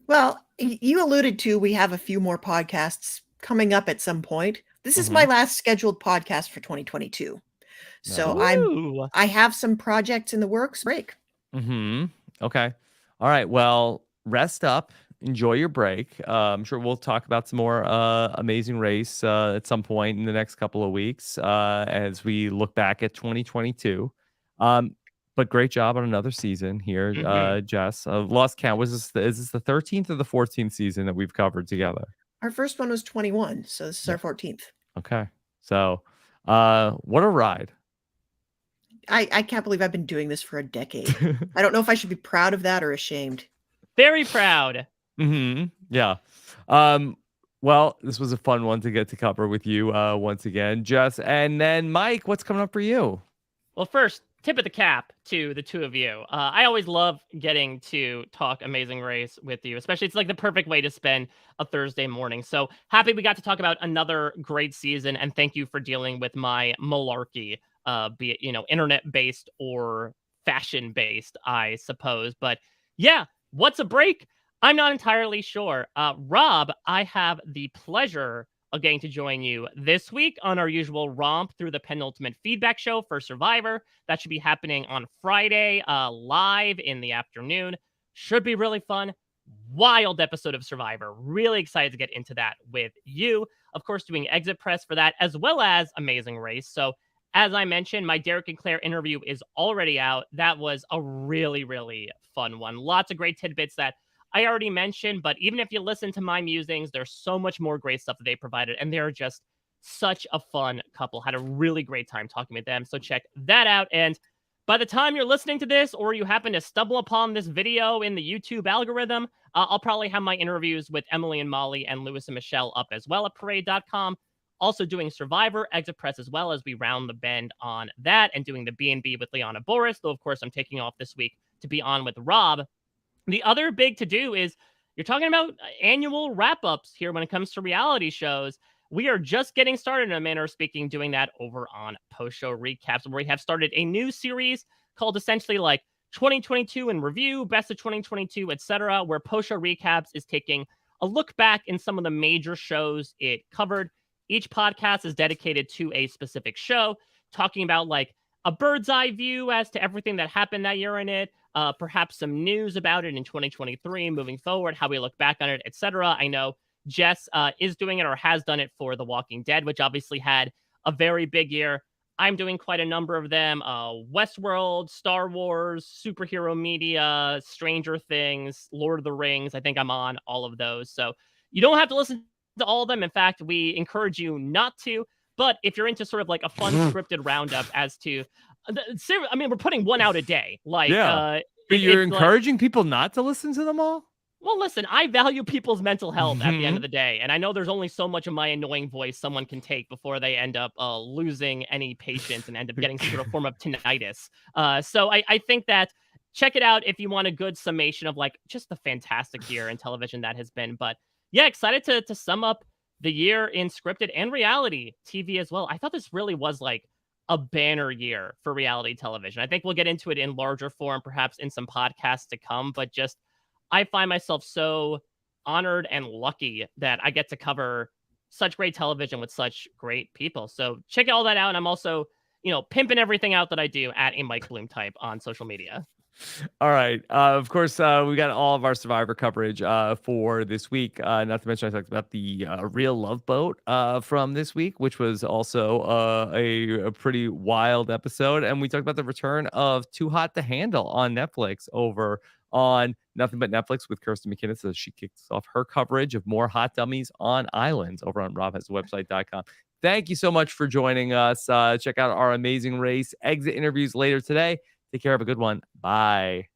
Well, you alluded to we have a few more podcasts coming up at some point. This is my last scheduled podcast for 2022. So I have some projects in the works. Break. Okay. All right. Well, rest up. Enjoy your break. I'm sure we'll talk about some more Amazing Race at some point in the next couple of weeks as we look back at 2022. But great job on another season here, Jess. Lost count. Is this the 13th or the 14th season that we've covered together? Our first one was 21, so this is our 14th. Okay. So what a ride. I can't believe I've been doing this for a decade. I don't know if I should be proud of that or ashamed. Very proud. Yeah. Well, this was a fun one to get to cover with you once again, Jess. And then Mike, what's coming up for you? Well, first, tip of the cap to the two of you. I always love getting to talk Amazing Race with you, especially it's like the perfect way to spend a Thursday morning. So happy we got to talk about another great season, and thank you for dealing with my malarkey, be it, internet-based or fashion-based, I suppose. But yeah, what's a break? I'm not entirely sure. Rob, I have the pleasure of getting to join you this week on our usual romp through the penultimate feedback show for Survivor. That should be happening on Friday, live in the afternoon. Should be really fun. Wild episode of Survivor. Really excited to get into that with you. Of course, doing exit press for that, as well as Amazing Race. So as I mentioned, my Derek and Claire interview is already out. That was a really, really fun one. Lots of great tidbits that I already mentioned, but even if you listen to my musings, there's so much more great stuff that they provided, and they're just such a fun couple. Had a really great time talking with them, so check that out. And by the time you're listening to this, or you happen to stumble upon this video in the YouTube algorithm, I'll probably have my interviews with Emily and Molly and Lewis and Michelle up as well at parade.com. Also doing Survivor Exit Press as well as we round the bend on that, and doing the B&B with Liana Boris, though of course I'm taking off this week to be on with Rob. The other big to-do is you're talking about annual wrap-ups here when it comes to reality shows. we are just getting started in a manner of speaking, doing that over on post-show recaps, where we have started a new series called essentially like 2022 in review, best of 2022, etc., where post-show recaps is taking a look back in some of the major shows it covered. Each podcast is dedicated to a specific show, talking about like a bird's eye view as to everything that happened that year in it, perhaps some news about it in 2023, moving forward, how we look back on it, etc. I know Jess is doing it or has done it for The Walking Dead, which obviously had a very big year. I'm doing quite a number of them. Westworld, Star Wars, superhero media, Stranger Things, Lord of the Rings. I think I'm on all of those. So you don't have to listen to all of them. In fact, we encourage you not to. But if you're into sort of like a fun scripted roundup as to, I mean, we're putting one out a day. Like, but you're encouraging people not to listen to them all? Well, listen, I value people's mental health at the end of the day, and I know there's only so much of my annoying voice someone can take before they end up losing any patience and end up getting some sort of form of tinnitus. So I think that check it out if you want a good summation of like just the fantastic year in television that has been. But yeah, excited to sum up the year in scripted and reality TV as well. I thought this really was like a banner year for reality television. I think we'll get into it in larger form, perhaps in some podcasts to come, but just I find myself so honored and lucky that I get to cover such great television with such great people. So check all that out. And I'm also, pimping everything out that I do at a Mike Bloom type on social media. All right. Of course, we got all of our Survivor coverage for this week. Not to mention, I talked about the Real Love Boat from this week, which was also a pretty wild episode. And we talked about the return of Too Hot to Handle on Netflix over on Nothing But Netflix with Kirsten McKinnon. So she kicks off her coverage of more hot dummies on islands over on robhasawebsite.com. Thank you so much for joining us. Check out our Amazing Race exit interviews later today. Take care. Have a good one. Bye.